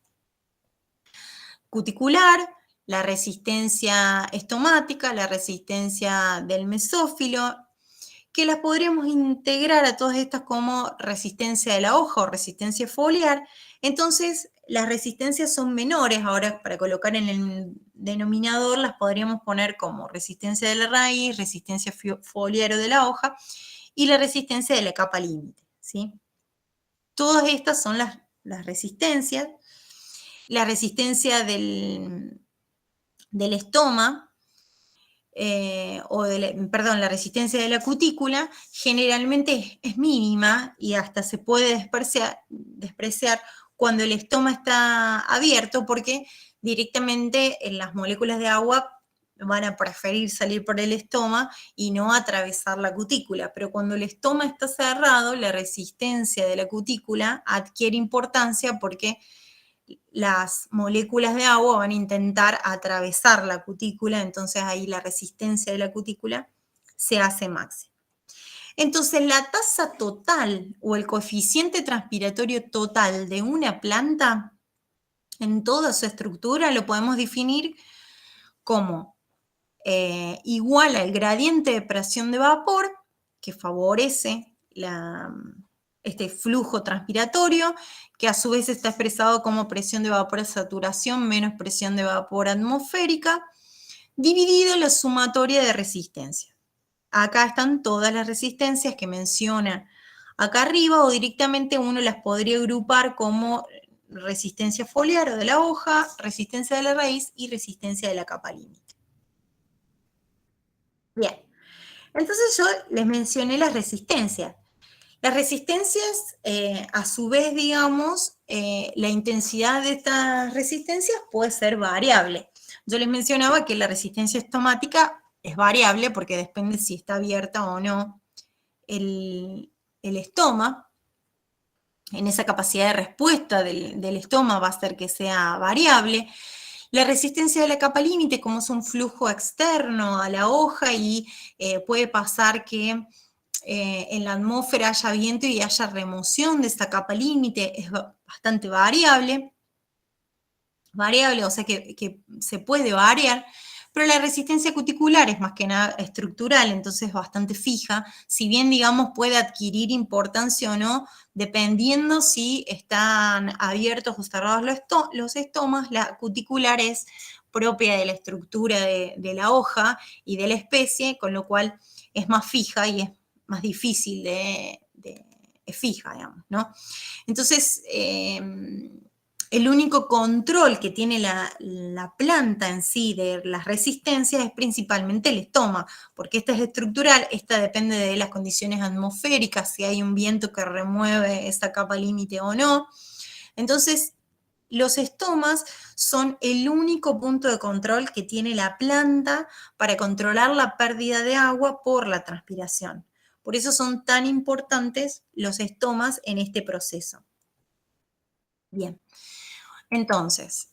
[SPEAKER 1] cuticular, la resistencia estomática, la resistencia del mesófilo, que las podremos integrar a todas estas como resistencia de la hoja o resistencia foliar. Entonces, las resistencias son menores. Ahora, para colocar en el denominador, las podríamos poner como resistencia de la raíz, resistencia foliar o de la hoja, y la resistencia de la capa límite, ¿sí? Todas estas son las resistencias. La resistencia del estoma, la resistencia de la cutícula generalmente es mínima y hasta se puede despreciar cuando el estoma está abierto, porque directamente las moléculas de agua van a preferir salir por el estoma y no atravesar la cutícula. Pero cuando el estoma está cerrado, la resistencia de la cutícula adquiere importancia, porque las moléculas de agua van a intentar atravesar la cutícula, entonces ahí la resistencia de la cutícula se hace máxima. Entonces la tasa total o el coeficiente transpiratorio total de una planta en toda su estructura lo podemos definir como igual al gradiente de presión de vapor, que favorece este flujo transpiratorio, que a su vez está expresado como presión de vapor a saturación menos presión de vapor atmosférica, dividido la sumatoria de resistencias. Acá están todas las resistencias que menciona acá arriba, o directamente uno las podría agrupar como resistencia foliar o de la hoja, resistencia de la raíz y resistencia de la capa límite. Bien, entonces yo les mencioné las resistencias. Las resistencias, a su vez, digamos, la intensidad de estas resistencias puede ser variable. Yo les mencionaba que la resistencia estomática es variable porque depende si está abierta o no el estoma. En esa capacidad de respuesta del estoma va a hacer que sea variable. La resistencia de la capa límite, como es un flujo externo a la hoja y puede pasar que en la atmósfera haya viento y haya remoción de esta capa límite, es bastante variable, o sea que se puede variar, pero la resistencia cuticular es más que nada estructural, entonces bastante fija, si bien, digamos, puede adquirir importancia o no, dependiendo si están abiertos o cerrados los estomas. La cuticular es propia de la estructura de la hoja y de la especie, con lo cual es más fija y es más difícil es fija, digamos, ¿no? Entonces, el único control que tiene la planta en sí de las resistencias es principalmente el estoma, porque esta es estructural, esta depende de las condiciones atmosféricas, si hay un viento que remueve esa capa límite o no. Entonces, los estomas son el único punto de control que tiene la planta para controlar la pérdida de agua por la transpiración. Por eso son tan importantes los estomas en este proceso. Bien. Entonces,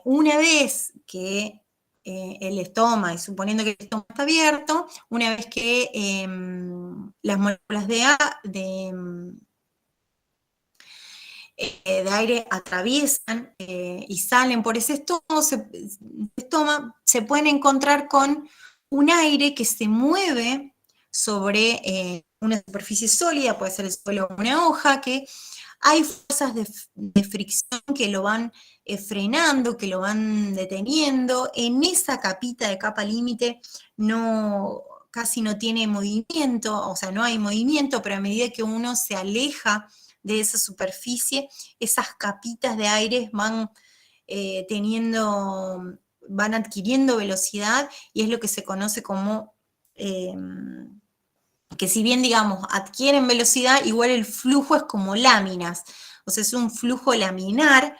[SPEAKER 1] una vez que el estoma, y suponiendo que el estoma está abierto, una vez que las moléculas de aire atraviesan y salen por ese estoma, se pueden encontrar con un aire que se mueve sobre una superficie sólida, puede ser el suelo o una hoja, que hay fuerzas de fricción que lo van frenando, que lo van deteniendo. En esa capita de capa límite casi no tiene movimiento, o sea, no hay movimiento, pero a medida que uno se aleja de esa superficie, esas capitas de aire van van adquiriendo velocidad y es lo que se conoce como que si bien, digamos, adquieren velocidad, igual el flujo es como láminas, o sea, es un flujo laminar,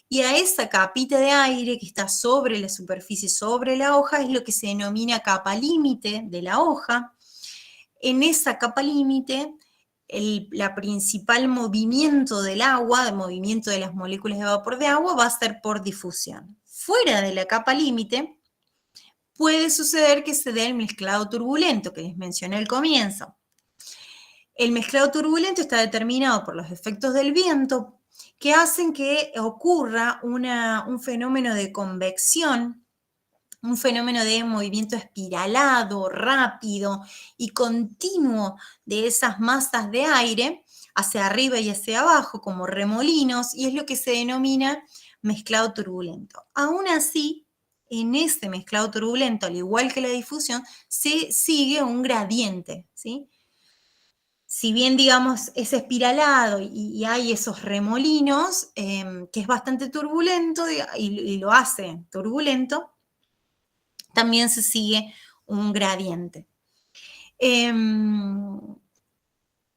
[SPEAKER 1] y a esa capita de aire que está sobre la superficie, sobre la hoja, es lo que se denomina capa límite de la hoja. En esa capa límite, la principal movimiento del agua, el movimiento de las moléculas de vapor de agua, va a ser por difusión. Fuera de la capa límite, puede suceder que se dé el mezclado turbulento que les mencioné al comienzo. El mezclado turbulento está determinado por los efectos del viento que hacen que ocurra un fenómeno de convección, un fenómeno de movimiento espiralado, rápido y continuo de esas masas de aire hacia arriba y hacia abajo como remolinos, y es lo que se denomina mezclado turbulento. Aún así, en ese mezclado turbulento, al igual que la difusión, se sigue un gradiente, ¿sí? Si bien, digamos, es espiralado y hay esos remolinos, que es bastante turbulento y lo hace turbulento, también se sigue un gradiente.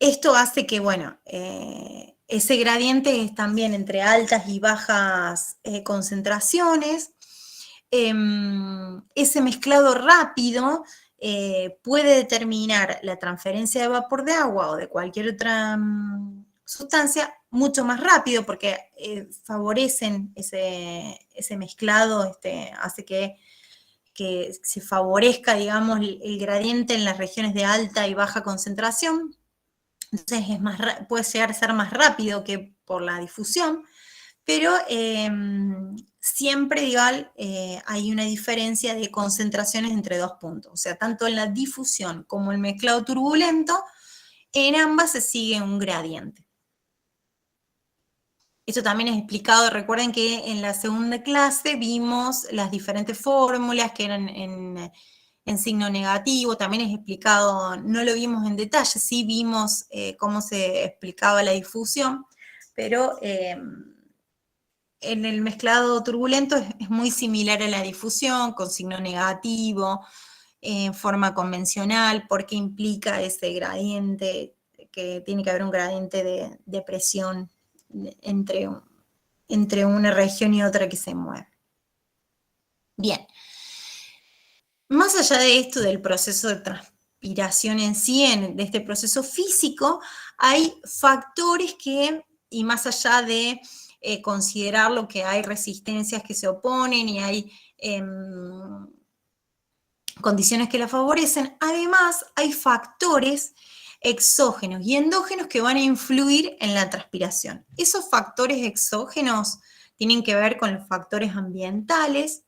[SPEAKER 1] Esto hace que, bueno, ese gradiente es también entre altas y bajas concentraciones. Ese mezclado rápido puede determinar la transferencia de vapor de agua o de cualquier otra sustancia mucho más rápido porque favorecen ese mezclado, hace que se favorezca, digamos, el gradiente en las regiones de alta y baja concentración. Entonces puede llegar a ser más rápido que por la difusión, pero siempre igual hay una diferencia de concentraciones entre dos puntos. O sea, tanto en la difusión como el mezclado turbulento, en ambas se sigue un gradiente. Esto también es explicado, recuerden que en la segunda clase vimos las diferentes fórmulas que eran en signo negativo, también es explicado, no lo vimos en detalle, sí vimos cómo se explicaba la difusión, pero en el mezclado turbulento es muy similar a la difusión, con signo negativo, en forma convencional, porque implica ese gradiente, que tiene que haber un gradiente de presión entre una región y otra que se mueve. Bien. Más allá de esto, del proceso de transpiración en sí, de este proceso físico, hay factores que, y más allá de considerar lo que hay resistencias que se oponen y hay condiciones que la favorecen, además hay factores exógenos y endógenos que van a influir en la transpiración. Esos factores exógenos tienen que ver con los factores ambientales,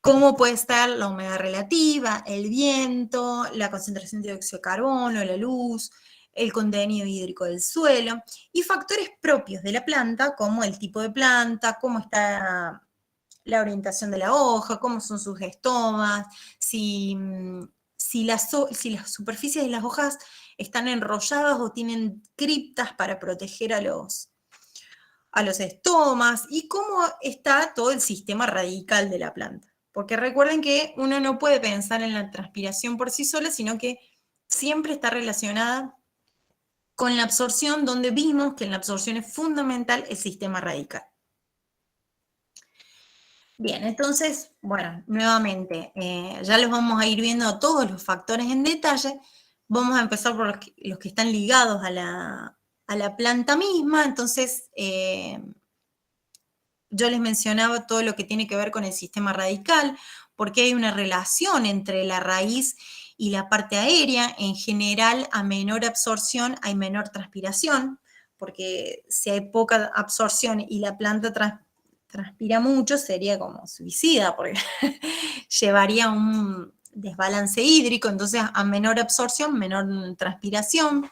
[SPEAKER 1] como puede estar la humedad relativa, el viento, la concentración de dióxido de carbono, la luz, el contenido hídrico del suelo, y factores propios de la planta, como el tipo de planta, cómo está la orientación de la hoja, cómo son sus estomas, si las superficies de las hojas están enrolladas o tienen criptas para proteger a los estomas, y cómo está todo el sistema radical de la planta. Porque recuerden que uno no puede pensar en la transpiración por sí sola, sino que siempre está relacionada con la absorción, donde vimos que en la absorción es fundamental el sistema radical. Bien, entonces, bueno, nuevamente, ya los vamos a ir viendo todos los factores en detalle. Vamos a empezar por los que están ligados a la planta misma. Entonces, yo les mencionaba todo lo que tiene que ver con el sistema radical, porque hay una relación entre la raíz y la parte aérea. En general, a menor absorción hay menor transpiración, porque si hay poca absorción y la planta transpira mucho, sería como suicida, porque llevaría un desbalance hídrico. Entonces a menor absorción, menor transpiración.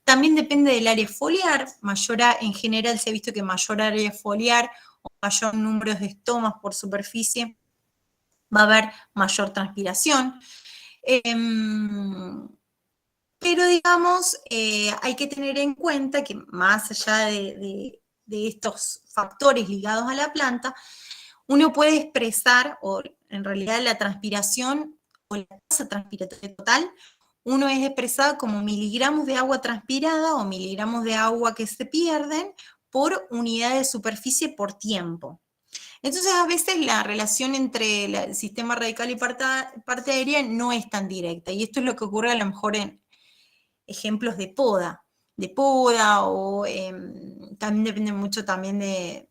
[SPEAKER 1] También depende del área foliar. En general se ha visto que mayor área foliar o mayor número de estomas por superficie va a haber mayor transpiración. Pero digamos, hay que tener en cuenta que más allá de estos factores ligados a la planta, uno puede expresar, o en realidad la transpiración o la tasa transpiratoria total, uno es expresado como miligramos de agua transpirada o miligramos de agua que se pierden por unidad de superficie por tiempo. Entonces, a veces la relación entre el sistema radical y parte aérea no es tan directa, y esto es lo que ocurre a lo mejor en ejemplos de poda o también depende mucho también de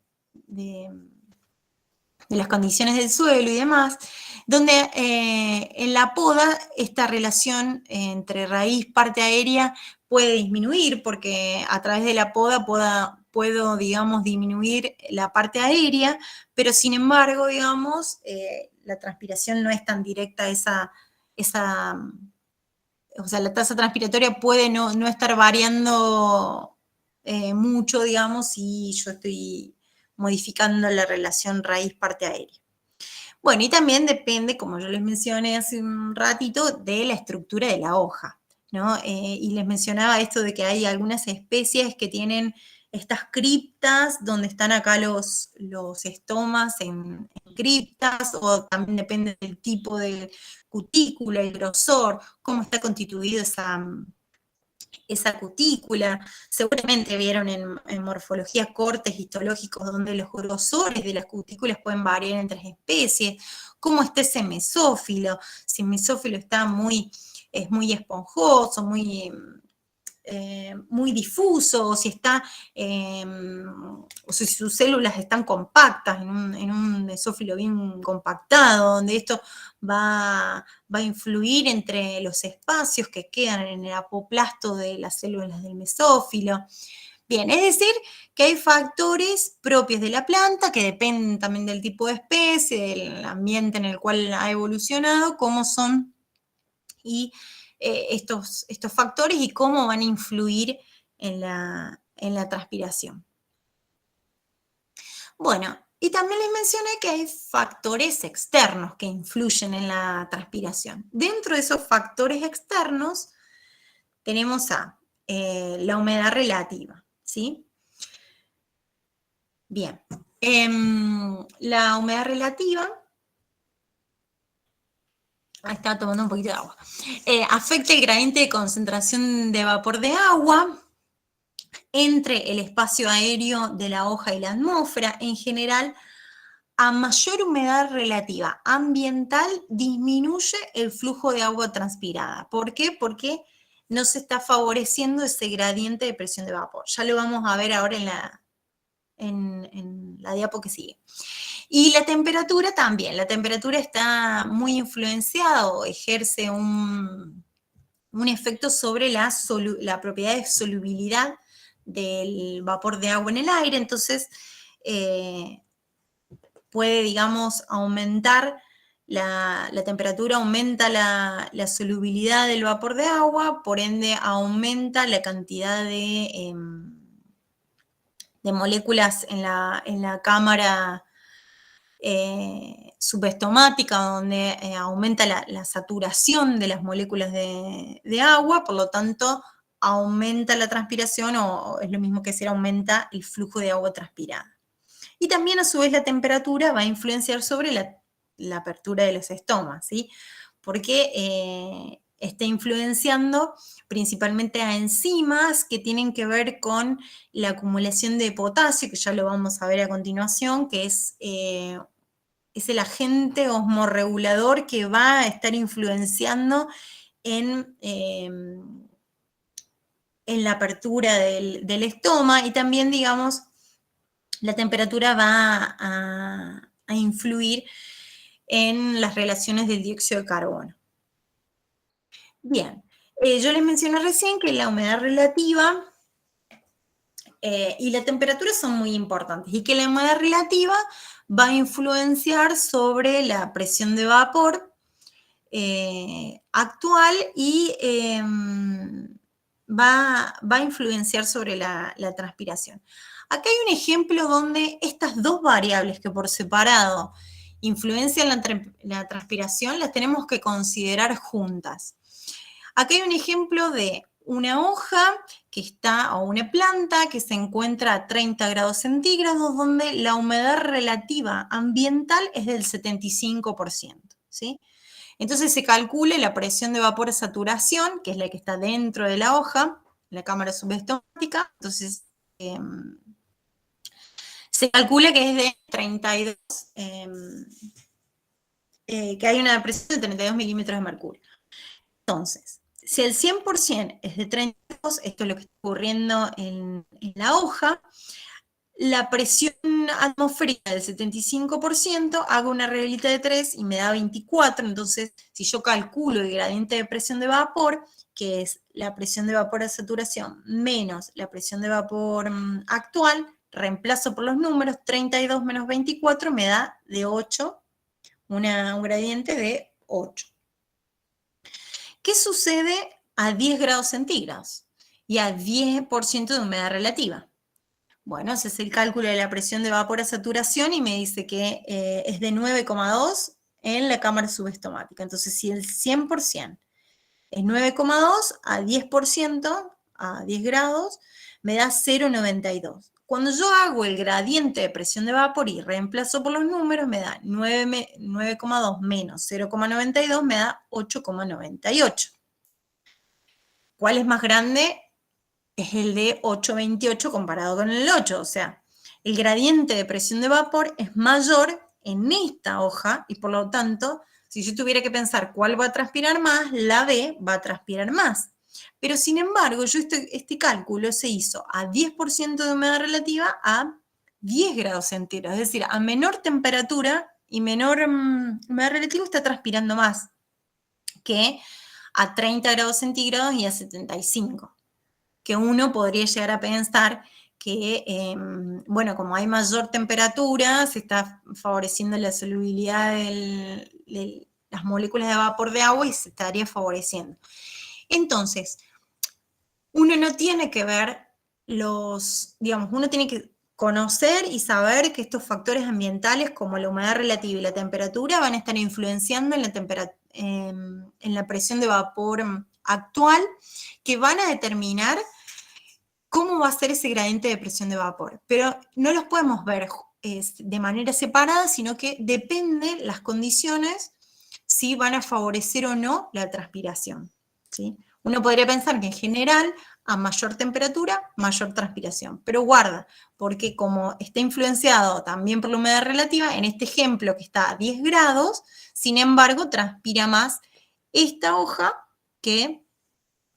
[SPEAKER 1] las condiciones del suelo y demás, donde en la poda esta relación entre raíz, parte aérea puede disminuir, porque a través de la poda puedo, digamos, disminuir la parte aérea, pero sin embargo, digamos, la transpiración no es tan directa, o sea, la tasa transpiratoria puede no estar variando mucho, digamos, si yo estoy modificando la relación raíz-parte aérea. Bueno, y también depende, como yo les mencioné hace un ratito, de la estructura de la hoja, ¿no? Y les mencionaba esto de que hay algunas especies que tienen estas criptas, donde están acá los estomas en criptas, o también depende del tipo de cutícula, el grosor, cómo está constituida esa cutícula. Seguramente vieron en morfología cortes histológicos donde los grosores de las cutículas pueden variar entre especies, cómo está ese mesófilo, si el mesófilo es muy esponjoso, muy muy difuso, o si está, o si sus células están compactas, en un mesófilo bien compactado, donde esto va a influir entre los espacios que quedan en el apoplasto de las células del mesófilo. Bien, es decir, que hay factores propios de la planta que dependen también del tipo de especie, del ambiente en el cual ha evolucionado, cómo son y estos factores y cómo van a influir en la transpiración. Bueno, y también les mencioné que hay factores externos que influyen en la transpiración. Dentro de esos factores externos tenemos a la humedad relativa, ¿sí? Bien, la humedad relativa, estaba tomando un poquito de agua, afecta el gradiente de concentración de vapor de agua entre el espacio aéreo de la hoja y la atmósfera. En general, a mayor humedad relativa ambiental, disminuye el flujo de agua transpirada. ¿Por qué? Porque no se está favoreciendo ese gradiente de presión de vapor. Ya lo vamos a ver ahora en la diapo que sigue. Y la temperatura también. La temperatura está muy influenciada o ejerce un efecto sobre la propiedad de solubilidad del vapor de agua en el aire. Entonces, puede, digamos, aumentar la temperatura, aumenta la solubilidad del vapor de agua, por ende aumenta la cantidad de moléculas en la cámara subestomática, donde aumenta la saturación de las moléculas de agua, por lo tanto aumenta la transpiración, o es lo mismo que decir aumenta el flujo de agua transpirada. Y también a su vez la temperatura va a influenciar sobre la apertura de los estomas, ¿sí? Porque está influenciando principalmente a enzimas que tienen que ver con la acumulación de potasio, que ya lo vamos a ver a continuación, que es el agente osmorregulador que va a estar influenciando en la apertura del estoma, y también, digamos, la temperatura va a influir en las relaciones del dióxido de carbono. Bien, yo les mencioné recién que la humedad relativa y la temperatura son muy importantes, y que la humedad relativa va a influenciar sobre la presión de vapor actual y va a influenciar sobre la transpiración. Acá hay un ejemplo donde estas dos variables que por separado influencian la transpiración, las tenemos que considerar juntas. Acá hay un ejemplo de una hoja que está, o una planta que se encuentra a 30 grados centígrados, donde la humedad relativa ambiental es del 75%, ¿sí? Entonces se calcula la presión de vapor a saturación, que es la que está dentro de la hoja, la cámara subestomática. Entonces se calcula que es de 32, que hay una presión de 32 milímetros de mercurio. Entonces, si el 100% es de 32, esto es lo que está ocurriendo en la hoja, la presión atmosférica del 75%, hago una reglita de 3 y me da 24, entonces si yo calculo el gradiente de presión de vapor, que es la presión de vapor a saturación menos la presión de vapor actual, reemplazo por los números, 32 menos 24 me da de 8, un gradiente de 8. ¿Qué sucede a 10 grados centígrados y a 10% de humedad relativa? Bueno, ese es el cálculo de la presión de vapor a saturación y me dice que es de 9,2 en la cámara subestomática. Entonces, si el 100% es 9,2, a 10%, a 10 grados, me da 0,92. Cuando yo hago el gradiente de presión de vapor y reemplazo por los números, me da 9,2 menos 0,92, me da 8,98. ¿Cuál es más grande? Es el de 8,28 comparado con el 8, o sea, el gradiente de presión de vapor es mayor en esta hoja, y por lo tanto, si yo tuviera que pensar cuál va a transpirar más, la B va a transpirar más. Pero sin embargo, este cálculo se hizo a 10% de humedad relativa a 10 grados centígrados, es decir, a menor temperatura y menor humedad relativa está transpirando más que a 30 grados centígrados y a 75, que uno podría llegar a pensar que, bueno, como hay mayor temperatura, se está favoreciendo la solubilidad de las moléculas de vapor de agua y se estaría favoreciendo. Entonces, uno no tiene que ver uno tiene que conocer y saber que estos factores ambientales como la humedad relativa y la temperatura van a estar influenciando en la presión de vapor actual, que van a determinar cómo va a ser ese gradiente de presión de vapor. Pero no los podemos ver de manera separada, sino que dependen las condiciones si van a favorecer o no la transpiración, ¿sí? Uno podría pensar que en general, a mayor temperatura, mayor transpiración. Pero guarda, porque como está influenciado también por la humedad relativa, en este ejemplo que está a 10 grados, sin embargo, transpira más esta hoja que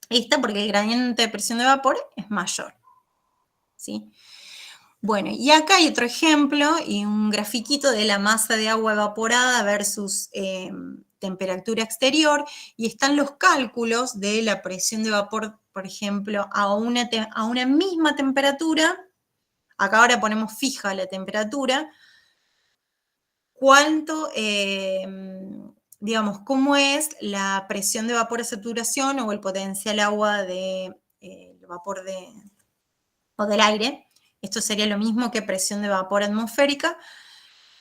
[SPEAKER 1] esta, porque el gradiente de presión de vapor es mayor, ¿sí? Bueno, y acá hay otro ejemplo y un grafiquito de la masa de agua evaporada versus temperatura exterior, y están los cálculos de la presión de vapor, por ejemplo, a una misma temperatura. Acá ahora ponemos fija la temperatura. ¿Cuánto, digamos, cómo es la presión de vapor a saturación o el potencial agua de vapor o del aire? Esto sería lo mismo que presión de vapor atmosférica.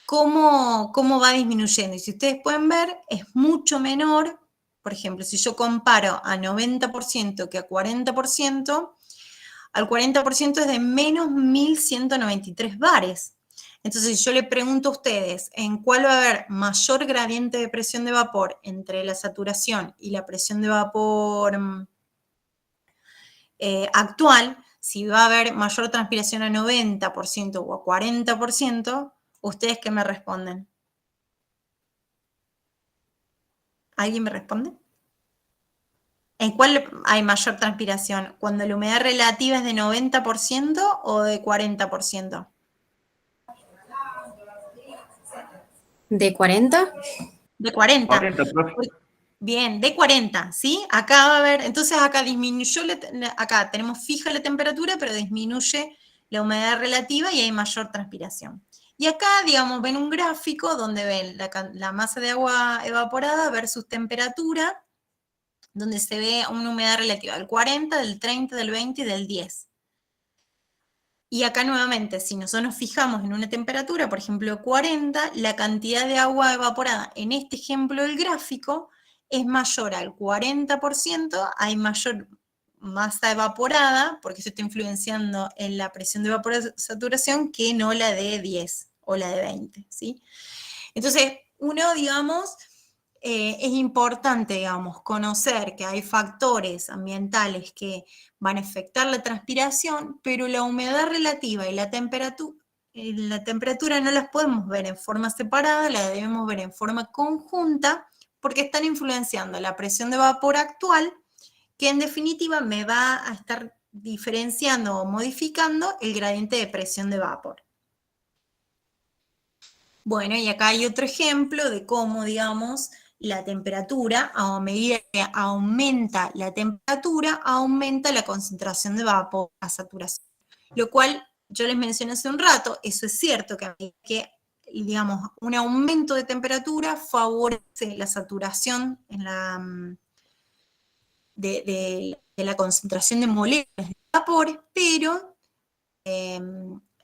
[SPEAKER 1] ¿Cómo va disminuyendo? Y si ustedes pueden ver, es mucho menor. Por ejemplo, si yo comparo a 90% que a 40%, al 40% es de menos 1193 bares. Entonces, si yo le pregunto a ustedes en cuál va a haber mayor gradiente de presión de vapor entre la saturación y la presión de vapor actual, si va a haber mayor transpiración a 90% o a 40%, ¿ustedes qué me responden? ¿Alguien me responde? ¿En cuál hay mayor transpiración? ¿Cuando la humedad relativa es de 90% o de 40%?
[SPEAKER 2] ¿De 40?
[SPEAKER 1] De 40.
[SPEAKER 3] 40, profe.
[SPEAKER 1] Bien, de 40, ¿sí? Acá va a haber, entonces acá disminuyó, acá tenemos fija la temperatura, pero disminuye la humedad relativa y hay mayor transpiración. Y acá, digamos, ven un gráfico donde ven la masa de agua evaporada versus temperatura, donde se ve una humedad relativa del 40, del 30, del 20 y del 10. Y acá nuevamente, si nosotros nos fijamos en una temperatura, por ejemplo 40, la cantidad de agua evaporada en este ejemplo del gráfico es mayor al 40%, hay mayor masa evaporada, porque eso está influenciando en la presión de vapor de saturación, que no la de 10 o la de 20, ¿sí? Entonces, uno, digamos, es importante, digamos, conocer que hay factores ambientales que van a afectar la transpiración, pero la humedad relativa y la temperatura no las podemos ver en forma separada, la debemos ver en forma conjunta, porque están influenciando la presión de vapor actual, que en definitiva me va a estar diferenciando o modificando el gradiente de presión de vapor. Bueno, y acá hay otro ejemplo de cómo, digamos, la temperatura, a medida que aumenta la temperatura, aumenta la concentración de vapor a saturación. Lo cual, yo les mencioné hace un rato, eso es cierto, que digamos, un aumento de temperatura favorece la saturación en de la concentración de moléculas de vapor, pero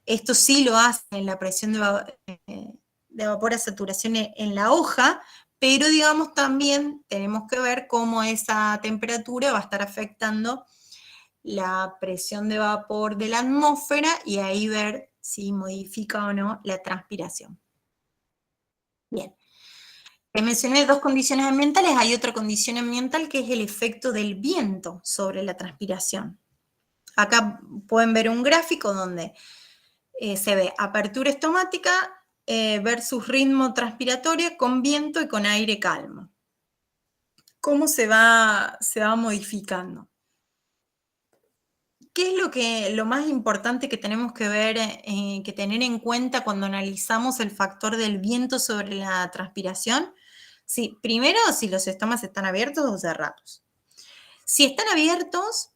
[SPEAKER 1] esto sí lo hace en la presión de vapor a saturación en la hoja, pero digamos también tenemos que ver cómo esa temperatura va a estar afectando la presión de vapor de la atmósfera y ahí ver si modifica o no la transpiración. Bien. Les mencioné dos condiciones ambientales, hay otra condición ambiental que es el efecto del viento sobre la transpiración. Acá pueden ver un gráfico donde se ve apertura estomática versus ritmo transpiratorio con viento y con aire calmo. ¿Cómo se va modificando? ¿qué es lo más importante que tenemos que ver, que tener en cuenta cuando analizamos el factor del viento sobre la transpiración? Sí, primero, si los estomas están abiertos o cerrados. Si están abiertos,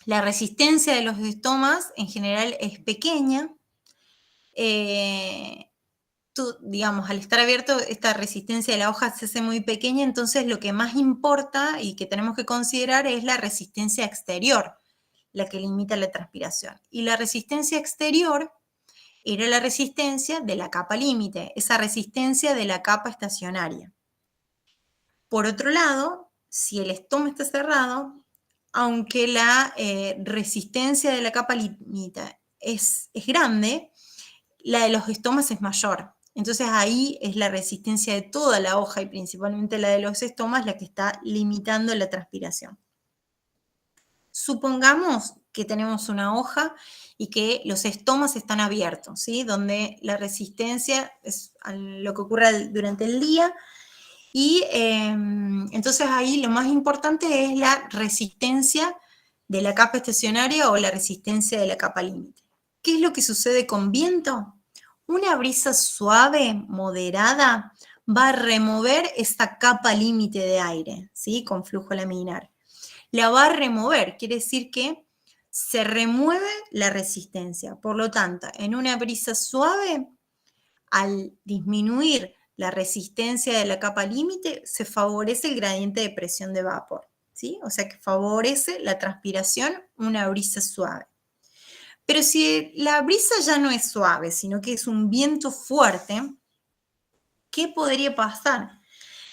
[SPEAKER 1] la resistencia de los estomas en general es pequeña. Digamos, al estar abierto, esta resistencia de la hoja se hace muy pequeña, entonces lo que más importa y que tenemos que considerar es la resistencia exterior, la que limita la transpiración. Y la resistencia exterior era la resistencia de la capa límite, esa resistencia de la capa estacionaria. Por otro lado, si el estoma está cerrado, aunque la resistencia de la capa límite es grande, la de los estomas es mayor. Entonces ahí es la resistencia de toda la hoja y principalmente la de los estomas la que está limitando la transpiración. Supongamos que tenemos una hoja y que los estomas están abiertos, ¿sí? Donde la resistencia es lo que ocurre durante el día y entonces ahí lo más importante es la resistencia de la capa estacionaria o la resistencia de la capa límite. ¿Qué es lo que sucede con viento? Una brisa suave, moderada, va a remover esta capa límite de aire, ¿sí? Con flujo laminar. La va a remover, quiere decir que se remueve la resistencia. Por lo tanto, en una brisa suave, al disminuir la resistencia de la capa límite, se favorece el gradiente de presión de vapor, ¿sí? O sea que favorece la transpiración una brisa suave. Pero si la brisa ya no es suave, sino que es un viento fuerte, ¿qué podría pasar?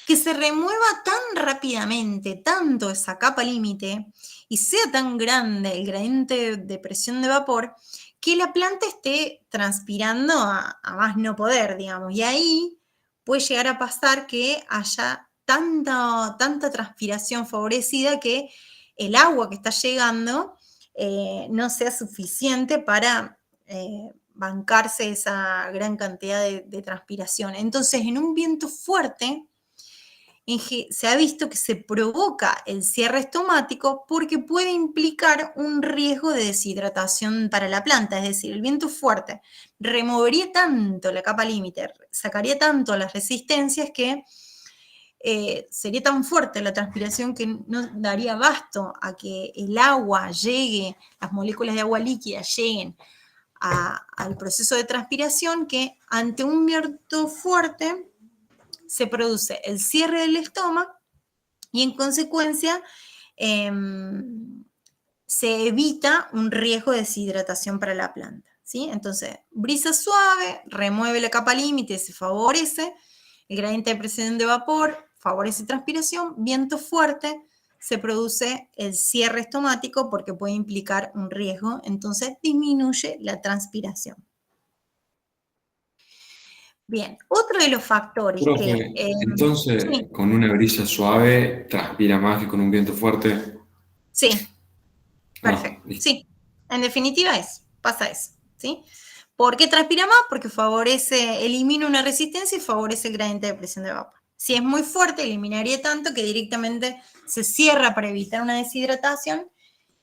[SPEAKER 1] Que se remueva tan rápidamente, tanto esa capa límite, y sea tan grande el gradiente de presión de vapor, que la planta esté transpirando a más no poder, digamos. Y ahí puede llegar a pasar que haya tanta transpiración favorecida que el agua que está llegando no sea suficiente para bancarse esa gran cantidad de transpiración. Entonces, en un viento fuerte, se ha visto que se provoca el cierre estomático porque puede implicar un riesgo de deshidratación para la planta, es decir, el viento fuerte removería tanto la capa límite, sacaría tanto las resistencias que sería tan fuerte la transpiración que no daría abasto a que el agua llegue, las moléculas de agua líquida lleguen al proceso de transpiración, que ante un viento fuerte se produce el cierre del estómago y en consecuencia se evita un riesgo de deshidratación para la planta, ¿sí? Entonces, brisa suave, remueve la capa límite, se favorece el gradiente de presión de vapor, favorece transpiración, viento fuerte, se produce el cierre estomático porque puede implicar un riesgo, entonces disminuye la transpiración. Bien, otro de los factores
[SPEAKER 3] Profe, entonces,
[SPEAKER 1] sí,
[SPEAKER 3] con una brisa suave, transpira más que con un viento fuerte.
[SPEAKER 1] sí,
[SPEAKER 3] Ah,
[SPEAKER 1] perfecto,
[SPEAKER 3] listo.
[SPEAKER 1] sí, en definitiva pasa eso, ¿sí? ¿Por qué transpira más? Porque elimina una resistencia y favorece el gradiente de presión de vapor. Si es muy fuerte, eliminaría tanto que directamente se cierra para evitar una deshidratación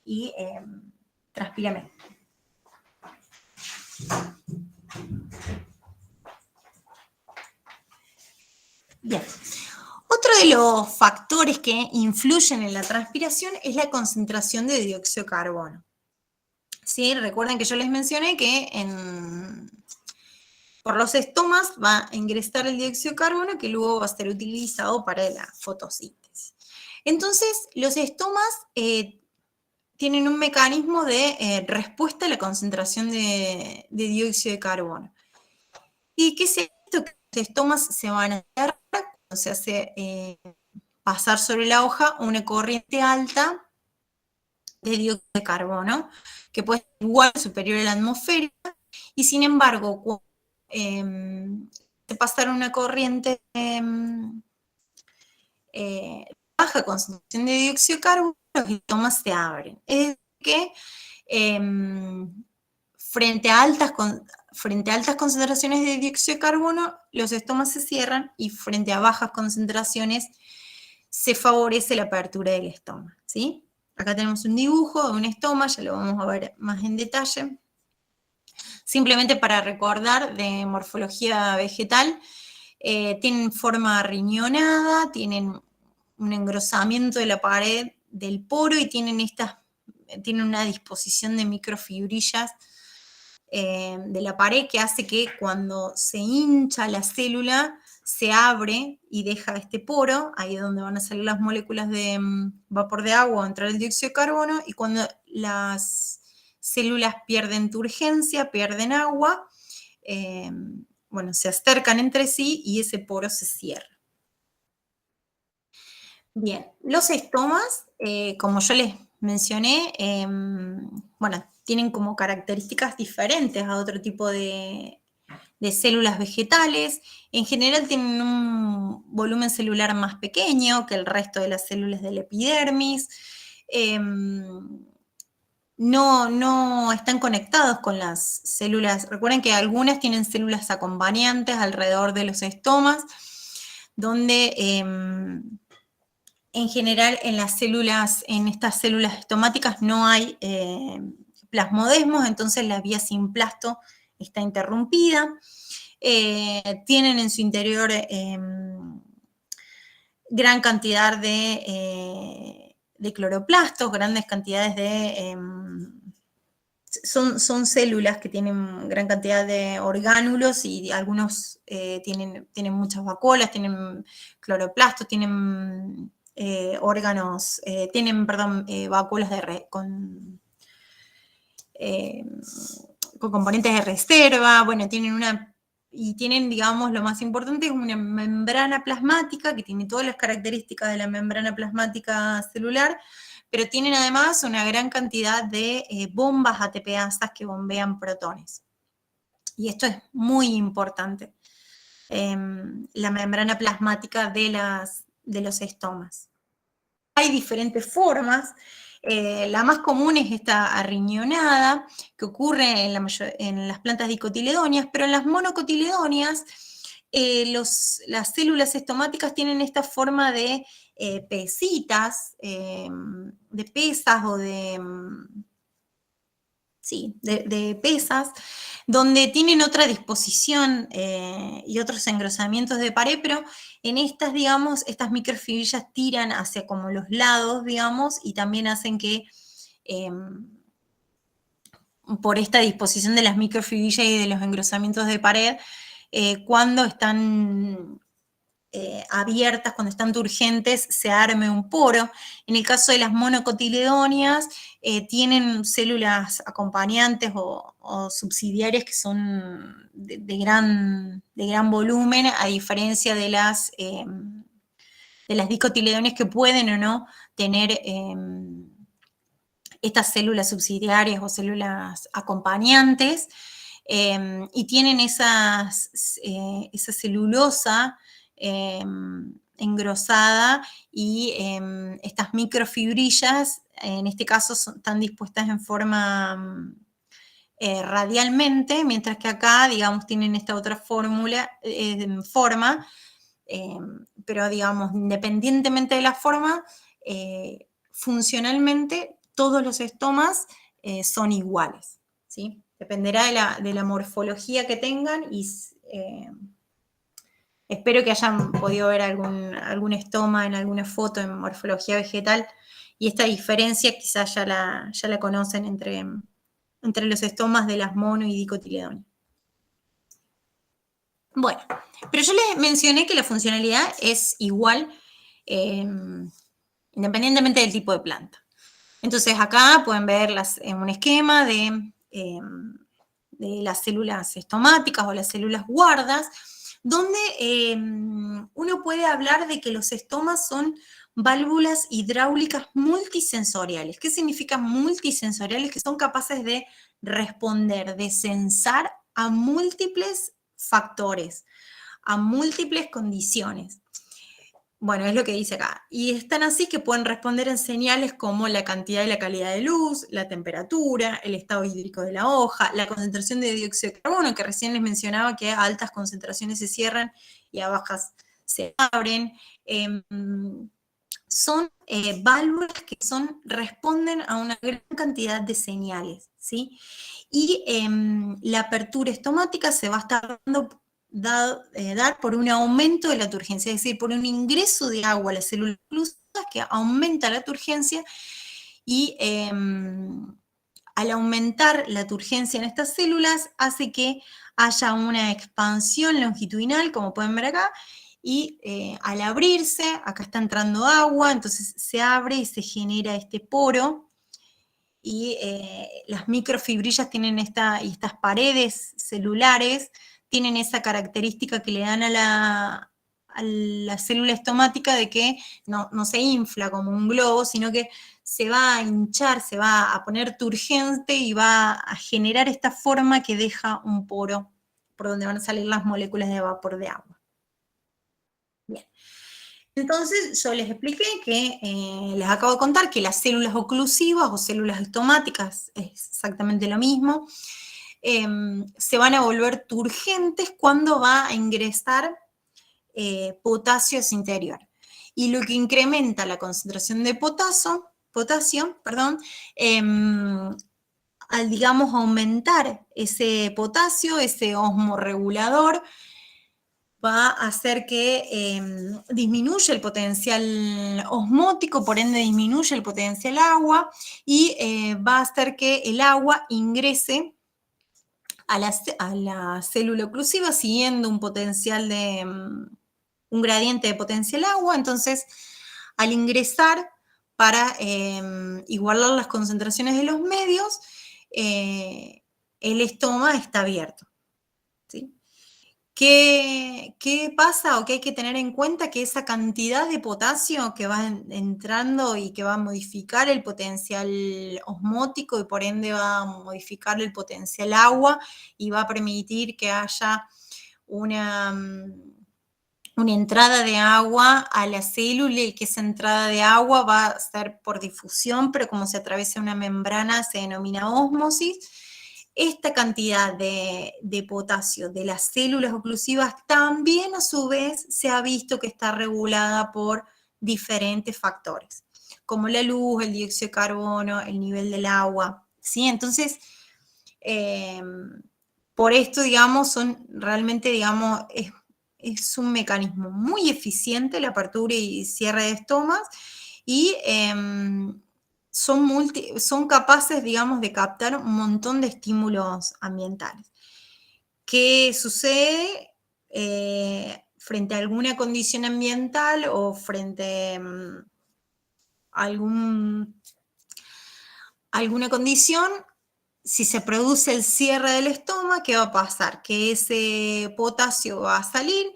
[SPEAKER 1] y transpira menos. Bien. Otro de los factores que influyen en la transpiración es la concentración de dióxido de carbono. ¿Sí? Recuerden que yo les mencioné que por los estomas va a ingresar el dióxido de carbono que luego va a ser utilizado para la fotosíntesis. Entonces, los estomas tienen un mecanismo de respuesta a la concentración de dióxido de carbono. ¿Y qué es esto? Que los estomas se van a cerrar cuando se hace pasar sobre la hoja una corriente alta de dióxido de carbono, que puede ser igual o superior a la atmósfera, y sin embargo, cuando se pasa una corriente baja concentración de dióxido de carbono, los estomas se abren. Es decir, que frente a altas concentraciones de dióxido de carbono, los estomas se cierran y frente a bajas concentraciones se favorece la apertura del estómago, ¿sí? Acá tenemos un dibujo de un estoma, ya lo vamos a ver más en detalle. Simplemente para recordar de morfología vegetal, tienen forma riñonada, tienen un engrosamiento de la pared del poro y tienen una disposición de microfibrillas de la pared que hace que cuando se hincha la célula se abre y deja este poro, ahí es donde van a salir las moléculas de vapor de agua o entrar el dióxido de carbono, y cuando las células pierden turgencia, pierden agua, bueno, se acercan entre sí y ese poro se cierra. Bien, los estomas, como yo les mencioné, bueno, tienen como características diferentes a otro tipo de células vegetales. En general tienen un volumen celular más pequeño que el resto de las células del epidermis. No están conectados con las células. Recuerden que algunas tienen células acompañantes alrededor de los estomas, donde en general en estas células estomáticas no hay plasmodesmos, entonces la vía sin plasto está interrumpida. Tienen en su interior gran cantidad de cloroplastos, grandes cantidades de... son células que tienen gran cantidad de orgánulos y algunos tienen muchas vacuolas, tienen cloroplastos, tienen órganos, vacuolas con componentes de reserva, bueno, tienen, digamos, lo más importante es una membrana plasmática que tiene todas las características de la membrana plasmática celular, pero tienen además una gran cantidad de bombas ATPasas que bombean protones. Y esto es muy importante, la membrana plasmática de los estomas. Hay diferentes formas. La más común es esta arriñonada, que ocurre en las plantas dicotiledóneas, pero en las monocotiledóneas las células estomáticas tienen esta forma de pesitas, de pesas o de pesas, donde tienen otra disposición y otros engrosamientos de pared, pero en estas, digamos, estas microfibrillas tiran hacia como los lados, digamos, y también hacen que por esta disposición de las microfibrillas y de los engrosamientos de pared, cuando están abiertas, cuando están turgentes, se arme un poro. En el caso de las monocotiledóneas, tienen células acompañantes o subsidiarias que son de gran volumen, a diferencia de las dicotiledóneas que pueden o no tener estas células subsidiarias o células acompañantes, y tienen esa celulosa engrosada y estas microfibrillas, en este caso, están dispuestas en forma radialmente, mientras que acá, digamos, tienen esta otra forma, pero, digamos, independientemente de la forma, funcionalmente todos los estomas son iguales, ¿sí? Dependerá de la morfología que tengan y espero que hayan podido ver algún estoma en alguna foto en morfología vegetal, y esta diferencia quizás ya la conocen entre los estomas de las mono y dicotiledóneas. Bueno, pero yo les mencioné que la funcionalidad es igual independientemente del tipo de planta. Entonces acá pueden ver un esquema de las células estomáticas o las células guardas, donde uno puede hablar de que los estomas son válvulas hidráulicas multisensoriales. ¿Qué significa multisensoriales? Que son capaces de responder, de sensar a múltiples factores, a múltiples condiciones. Bueno, es lo que dice acá. Y están así que pueden responder en señales como la cantidad y la calidad de luz, la temperatura, el estado hídrico de la hoja, la concentración de dióxido de carbono, que recién les mencionaba que a altas concentraciones se cierran y a bajas se abren. son válvulas que responden a una gran cantidad de señales, ¿sí? Y la apertura estomática se va a estar dar por un aumento de la turgencia, es decir, por un ingreso de agua a las células oclusivas que aumenta la turgencia y al aumentar la turgencia en estas células hace que haya una expansión longitudinal, como pueden ver acá, y al abrirse, acá está entrando agua, entonces se abre y se genera este poro, y las microfibrillas tienen y estas paredes celulares tienen esa característica que le dan a la célula estomática de que no se infla como un globo, sino que se va a hinchar, se va a poner turgente y va a generar esta forma que deja un poro por donde van a salir las moléculas de vapor de agua. Bien. Entonces, yo les expliqué que, les acabo de contar que las células oclusivas o células estomáticas, es exactamente lo mismo, se van a volver turgentes cuando va a ingresar potasio a su interior. Y lo que incrementa la concentración de potasio, al, digamos, aumentar ese potasio, ese osmorregulador, va a hacer que disminuya el potencial osmótico, por ende disminuye el potencial agua, y va a hacer que el agua ingrese a la célula oclusiva siguiendo un potencial un gradiente de potencial agua. Entonces, al ingresar para igualar las concentraciones de los medios, el estoma está abierto, ¿sí? ¿Qué pasa o qué hay que tener en cuenta? Que esa cantidad de potasio que va entrando y que va a modificar el potencial osmótico y por ende va a modificar el potencial agua y va a permitir que haya una entrada de agua a la célula, y que esa entrada de agua va a ser por difusión, pero como se atraviesa una membrana se denomina ósmosis. Esta cantidad de potasio de las células oclusivas también a su vez se ha visto que está regulada por diferentes factores, como la luz, el dióxido de carbono, el nivel del agua, ¿sí? Entonces, por esto, digamos, realmente, digamos, es un mecanismo muy eficiente la apertura y cierre de estomas, y son capaces, digamos, de captar un montón de estímulos ambientales. ¿Qué sucede frente a alguna condición ambiental o frente a alguna condición? Si se produce el cierre del estoma, ¿qué va a pasar? Que ese potasio va a salir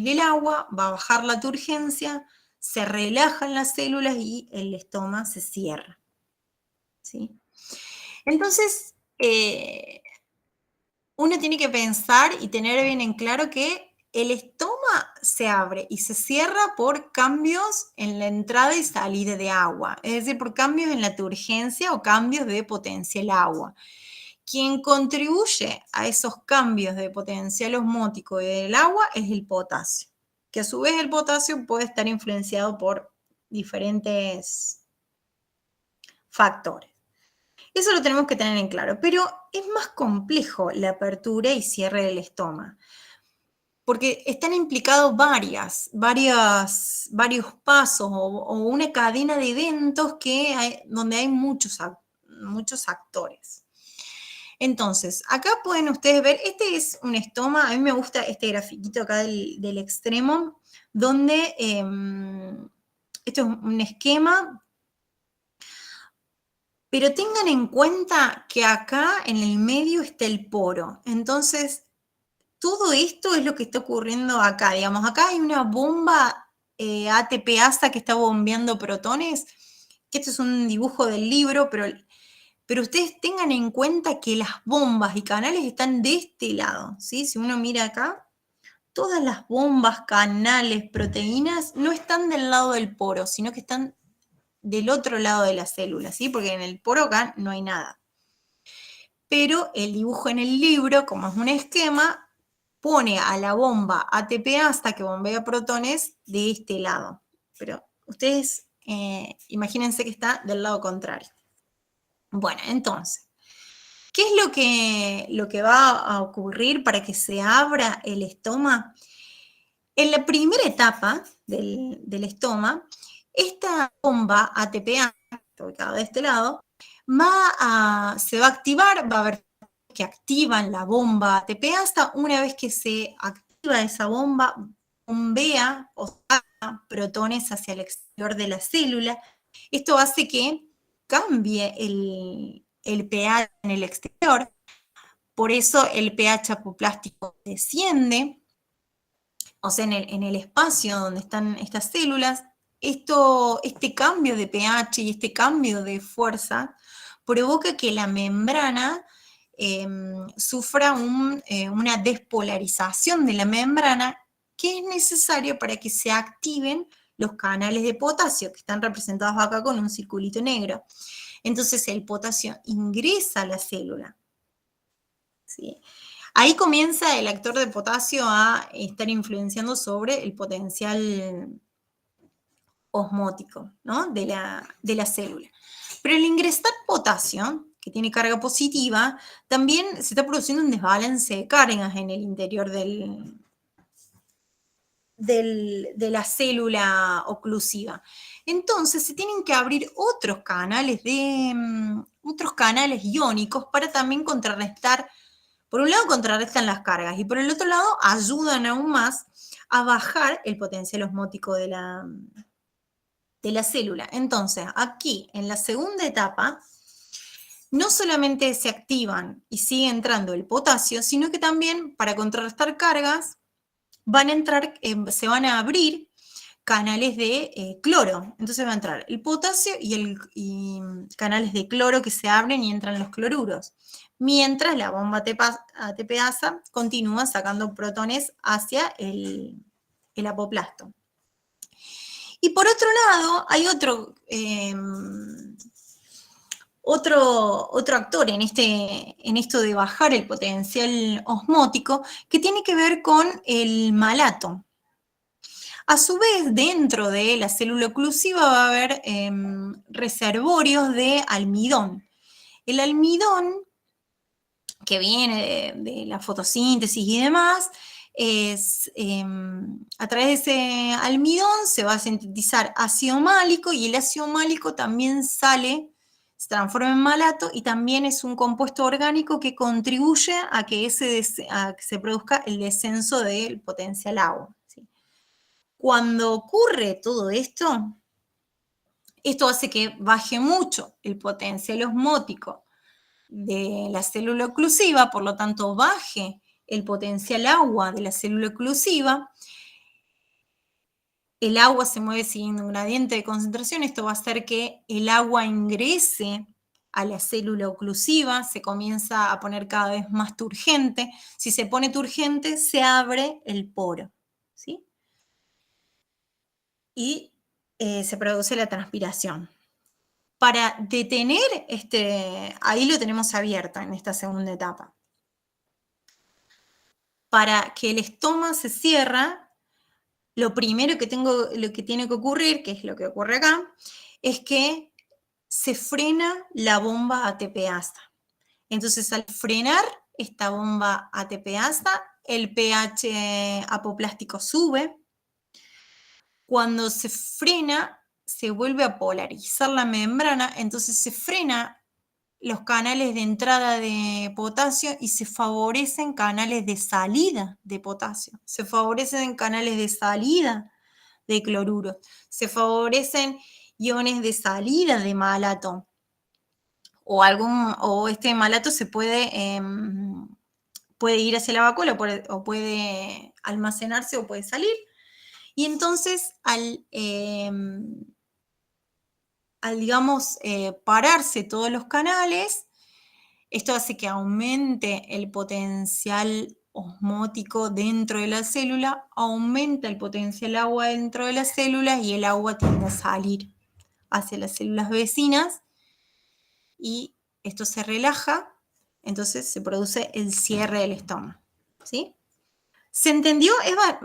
[SPEAKER 1] el agua, va a bajar la turgencia, se relajan las células y el estoma se cierra, ¿sí? Entonces, uno tiene que pensar y tener bien en claro que el estoma se abre y se cierra por cambios en la entrada y salida de agua, es decir, por cambios en la turgencia o cambios de potencial agua. Quien contribuye a esos cambios de potencial osmótico del agua es el potasio, que a su vez el potasio puede estar influenciado por diferentes factores. Eso lo tenemos que tener en claro, pero es más complejo la apertura y cierre del estoma, porque están implicados varios pasos o una cadena de eventos donde hay muchos actores. Entonces, acá pueden ustedes ver, este es un estoma, a mí me gusta este grafiquito acá del extremo, donde esto es un esquema, pero tengan en cuenta que acá en el medio está el poro. Entonces, todo esto es lo que está ocurriendo acá. Digamos, acá hay una bomba ATP-ASA que está bombeando protones, que esto es un dibujo del libro, pero ustedes tengan en cuenta que las bombas y canales están de este lado, ¿sí? Si uno mira acá, todas las bombas, canales, proteínas no están del lado del poro, sino que están del otro lado de la célula, ¿sí? Porque en el poro acá no hay nada. Pero el dibujo en el libro, como es un esquema, pone a la bomba ATP hasta que bombea protones de este lado. Pero Ustedes imagínense que está del lado contrario. Bueno, entonces, ¿qué es lo que va a ocurrir para que se abra el estoma? En la primera etapa del estoma, esta bomba ATPA, ubicada de este lado, se va a activar, va a haber que activan la bomba ATPA hasta una vez que se activa esa bomba, bombea o saca protones hacia el exterior de la célula. Esto hace que cambie el pH en el exterior, por eso el pH apoplástico desciende, o sea, en el espacio donde están estas células. Este cambio de pH y este cambio de fuerza provoca que la membrana sufra una despolarización de la membrana, que es necesario para que se activen los canales de potasio, que están representados acá con un circulito negro. Entonces el potasio ingresa a la célula, ¿sí? Ahí comienza el actor de potasio a estar influenciando sobre el potencial osmótico, ¿no?, de la célula. Pero al ingresar potasio, que tiene carga positiva, también se está produciendo un desbalance de cargas en el interior de la célula oclusiva. Entonces se tienen que abrir otros canales iónicos para también contrarrestar. Por un lado contrarrestan las cargas y por el otro lado ayudan aún más a bajar el potencial osmótico de la célula. Entonces, aquí en la segunda etapa, no solamente se activan y sigue entrando el potasio, sino que también para contrarrestar cargas se van a abrir canales de cloro. Entonces va a entrar el potasio y canales de cloro que se abren y entran los cloruros, mientras la bomba ATPasa continúa sacando protones hacia el apoplasto. Y por otro lado, hay otro actor en esto de bajar el potencial osmótico, que tiene que ver con el malato. A su vez, dentro de la célula oclusiva va a haber reservorios de almidón. El almidón, que viene de la fotosíntesis y demás, a través de ese almidón se va a sintetizar ácido málico, y el ácido málico también se transforma en malato, y también es un compuesto orgánico que contribuye a que se produzca el descenso del potencial agua, ¿sí? Cuando ocurre todo esto hace que baje mucho el potencial osmótico de la célula oclusiva, por lo tanto baje el potencial agua de la célula oclusiva. El agua se mueve siguiendo un gradiente de concentración. Esto va a hacer que el agua ingrese a la célula oclusiva, se comienza a poner cada vez más turgente. Si se pone turgente, se abre el poro, ¿sí? Y se produce la transpiración. Para detener ahí lo tenemos abierto en esta segunda etapa. Para que el estoma se cierra, lo primero que tiene que ocurrir, que es lo que ocurre acá, es que se frena la bomba ATPasa. Entonces, al frenar esta bomba ATPasa, el pH apoplástico sube. Cuando se frena, se vuelve a polarizar la membrana, entonces se frena los canales de entrada de potasio y se favorecen canales de salida de potasio, se favorecen canales de salida de cloruro, se favorecen iones de salida de malato, o este malato se puede ir hacia la vacuola, o puede almacenarse o puede salir. Y entonces, digamos, pararse todos los canales, esto hace que aumente el potencial osmótico dentro de la célula, aumenta el potencial agua dentro de las células, y el agua tiende a salir hacia las células vecinas, y esto se relaja, entonces se produce el cierre del estómago, ¿sí? ¿Se entendió, Eva?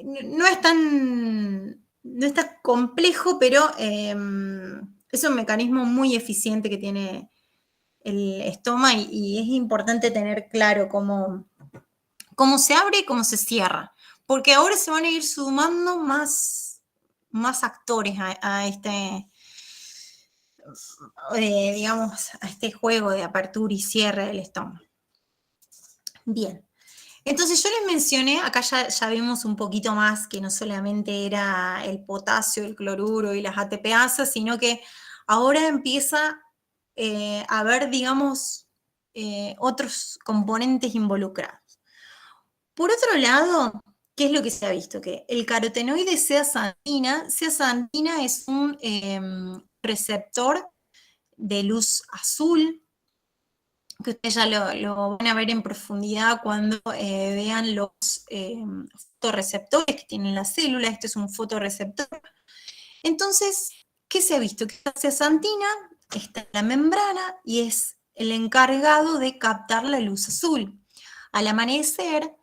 [SPEAKER 1] No es tan no está complejo, pero es un mecanismo muy eficiente que tiene el estoma y es importante tener claro cómo se abre y cómo se cierra, porque ahora se van a ir sumando más actores a este, digamos, a este juego de apertura y cierre del estómago. Bien, entonces yo les mencioné, acá ya vimos un poquito más que no solamente era el potasio, el cloruro y las ATPasas, sino que ahora empieza a haber, digamos, otros componentes involucrados. Por otro lado, ¿qué es lo que se ha visto? Que el carotenoide zeaxantina es un receptor de luz azul, que ustedes ya lo van a ver en profundidad cuando vean los fotorreceptores que tienen la célula. Este es un fotorreceptor. Entonces, ¿qué se ha visto? Que la zeaxantina está en la membrana y es el encargado de captar la luz azul. Al amanecer,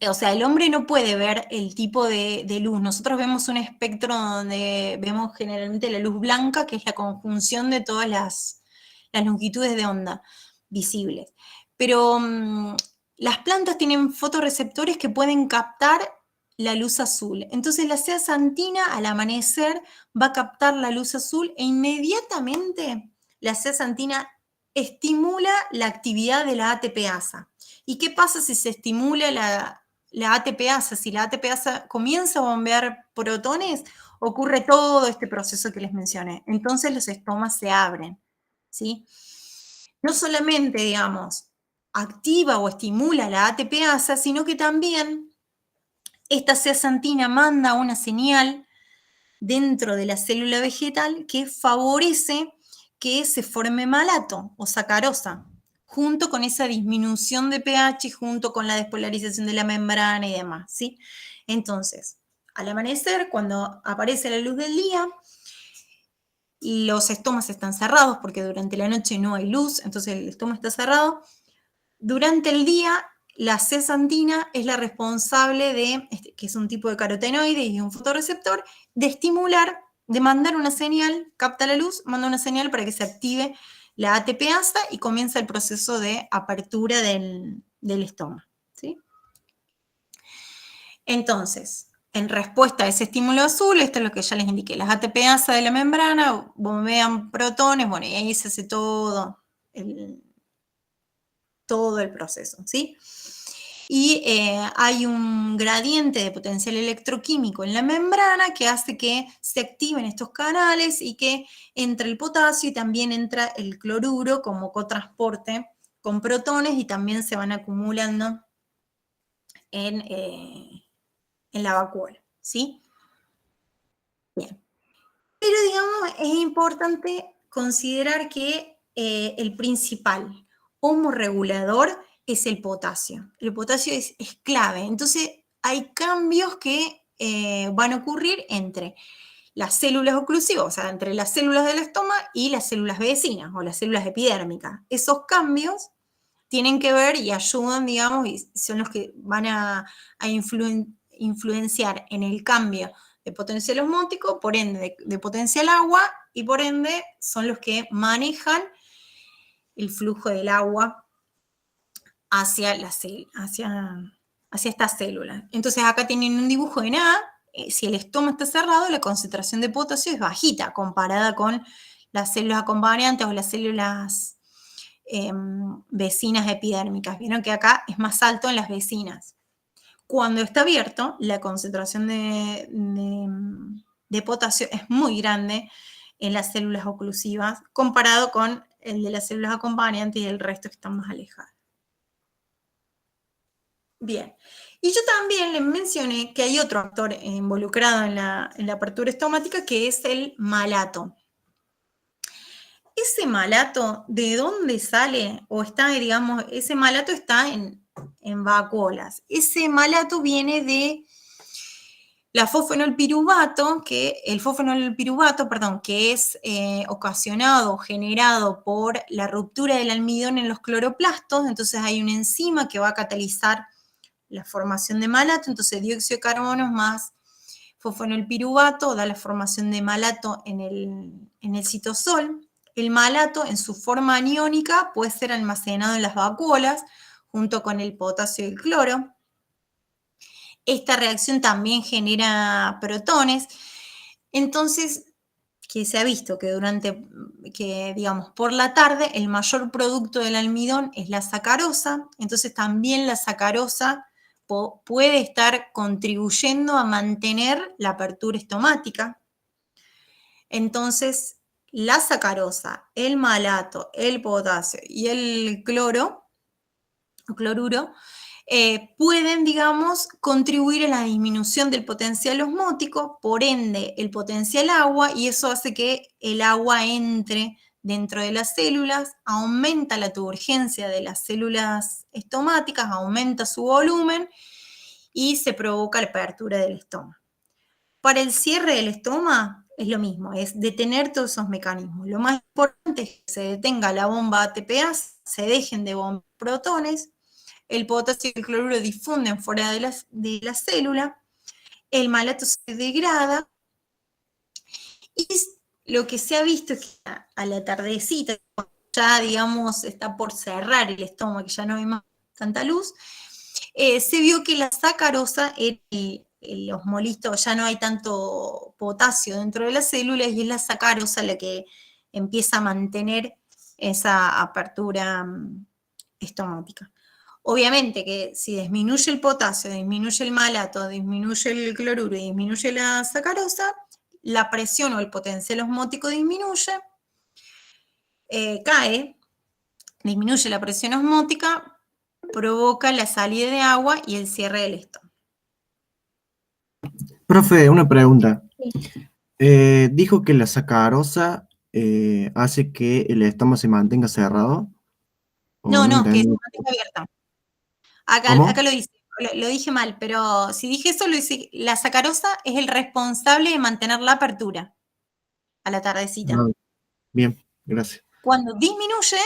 [SPEAKER 1] o sea, el hombre no puede ver el tipo de luz. Nosotros vemos un espectro donde vemos generalmente la luz blanca, que es la conjunción de todas las longitudes de onda visibles. Pero las plantas tienen fotorreceptores que pueden captar la luz azul. Entonces la zeaxantina al amanecer va a captar la luz azul e inmediatamente la zeaxantina estimula la actividad de la ATPasa. ¿Y qué pasa si se estimula la ATPasa? Si la ATPasa comienza a bombear protones, ocurre todo este proceso que les mencioné. Entonces los estomas se abren, ¿sí? No solamente, digamos, activa o estimula la ATPasa, sino que también esta zeaxantina manda una señal dentro de la célula vegetal que favorece que se forme malato o sacarosa, junto con esa disminución de pH, junto con la despolarización de la membrana y demás, ¿sí? Entonces, al amanecer, cuando aparece la luz del día, los estomas están cerrados porque durante la noche no hay luz, entonces el estoma está cerrado. Durante el día, la zeaxantina es la responsable de, que es un tipo de carotenoide y un fotorreceptor, de estimular, de mandar una señal, capta la luz, manda una señal para que se active la ATPasa y comienza el proceso de apertura del estómago, ¿sí? Entonces, en respuesta a ese estímulo azul, esto es lo que ya les indiqué, las ATPasa de la membrana bombean protones, bueno, y ahí se hace todo el proceso, ¿sí? Y hay un gradiente de potencial electroquímico en la membrana que hace que se activen estos canales y que entre el potasio y también entra el cloruro como cotransporte con protones y también se van acumulando en la vacuola, ¿sí? Bien. Pero digamos, es importante considerar que el principal homorregulador es el potasio. El potasio es clave. Entonces, hay cambios que van a ocurrir entre las células oclusivas, o sea, entre las células del estómago y las células vecinas o las células epidérmicas. Esos cambios tienen que ver y ayudan, digamos, y son los que van a influenciar en el cambio de potencial osmótico, por ende de potencial agua, y por ende son los que manejan el flujo del agua hacia estas células. Entonces acá tienen un dibujo de nada. Si el estómago está cerrado, la concentración de potasio es bajita comparada con las células acompañantes o las células vecinas epidérmicas. Vieron que acá es más alto en las vecinas. Cuando está abierto, la concentración de potasio es muy grande en las células oclusivas comparado con el de las células acompañantes y el resto que están más alejadas. Bien, y yo también les mencioné que hay otro actor involucrado en la apertura estomática que es el malato. Ese malato, ¿de dónde sale? O está, digamos, ese malato está en vacuolas. Ese malato viene de la fosfenolpiruvato, que es ocasionado, generado por la ruptura del almidón en los cloroplastos. Entonces hay una enzima que va a catalizar la formación de malato, entonces dióxido de carbono más fosfonilpiruvato da la formación de malato en el citosol. El malato en su forma aniónica puede ser almacenado en las vacuolas junto con el potasio y el cloro. Esta reacción también genera protones. Entonces, que se ha visto que digamos, por la tarde el mayor producto del almidón es la sacarosa, entonces también la sacarosa puede estar contribuyendo a mantener la apertura estomática. Entonces, la sacarosa, el malato, el potasio y el cloruro, pueden, digamos, contribuir a la disminución del potencial osmótico, por ende, el potencial agua, y eso hace que el agua entre dentro de las células, aumenta la turgencia de las células estomáticas, aumenta su volumen y se provoca la apertura del estómago. Para el cierre del estómago es lo mismo, es detener todos esos mecanismos. Lo más importante es que se detenga la bomba ATPA, se dejen de bombar protones, el potasio y el cloruro difunden fuera de la célula, el malato se degrada, y lo que se ha visto es que a la tardecita, ya digamos está por cerrar el estómago, que ya no hay más tanta luz, se vio que la sacarosa, el osmolito, ya no hay tanto potasio dentro de las células y es la sacarosa la que empieza a mantener esa apertura estomática. Obviamente que si disminuye el potasio, disminuye el malato, disminuye el cloruro y disminuye la sacarosa, la presión o el potencial osmótico disminuye, cae, disminuye la presión osmótica, provoca la salida de agua y el cierre del estómago.
[SPEAKER 4] Profe, una pregunta.
[SPEAKER 1] Sí.
[SPEAKER 4] Dijo que la sacarosa hace que el estómago se mantenga cerrado.
[SPEAKER 1] No, que se
[SPEAKER 4] entendí.
[SPEAKER 1] mantenga abierta.
[SPEAKER 4] ¿Cómo?
[SPEAKER 1] Acá lo dice, lo dije mal, pero si dije eso, lo dice, la sacarosa es el responsable de mantener la apertura a la tardecita.
[SPEAKER 4] Ah, bien, gracias.
[SPEAKER 1] Cuando disminuye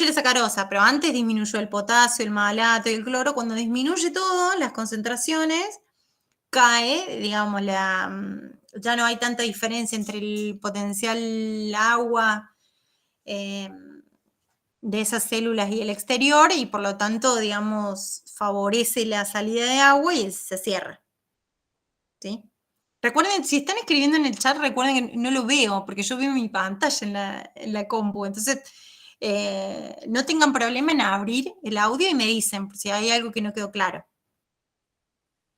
[SPEAKER 1] la sacarosa, pero antes disminuyó el potasio, el malato y el cloro. Cuando disminuye todo, las concentraciones, cae, digamos, ya no hay tanta diferencia entre el potencial agua de esas células y el exterior, y por lo tanto, digamos, favorece la salida de agua y se cierra. ¿Sí? Recuerden, si están escribiendo en el chat, recuerden que no lo veo, porque yo veo mi pantalla en la compu, entonces no tengan problema en abrir el audio y me dicen si hay algo que no quedó claro.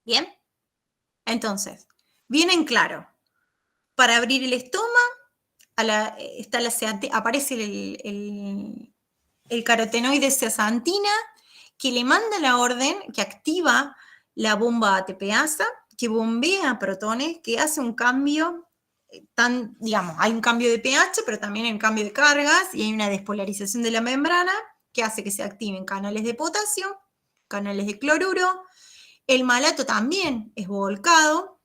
[SPEAKER 1] ¿Bien? Entonces, bien en claro, para abrir el estómago, aparece el carotenoide zeaxantina, que le manda la orden, que activa la bomba ATPasa, que bombea protones, que hace un cambio, digamos, hay un cambio de pH, pero también hay un cambio de cargas, y hay una despolarización de la membrana, que hace que se activen canales de potasio, canales de cloruro. El malato también es volcado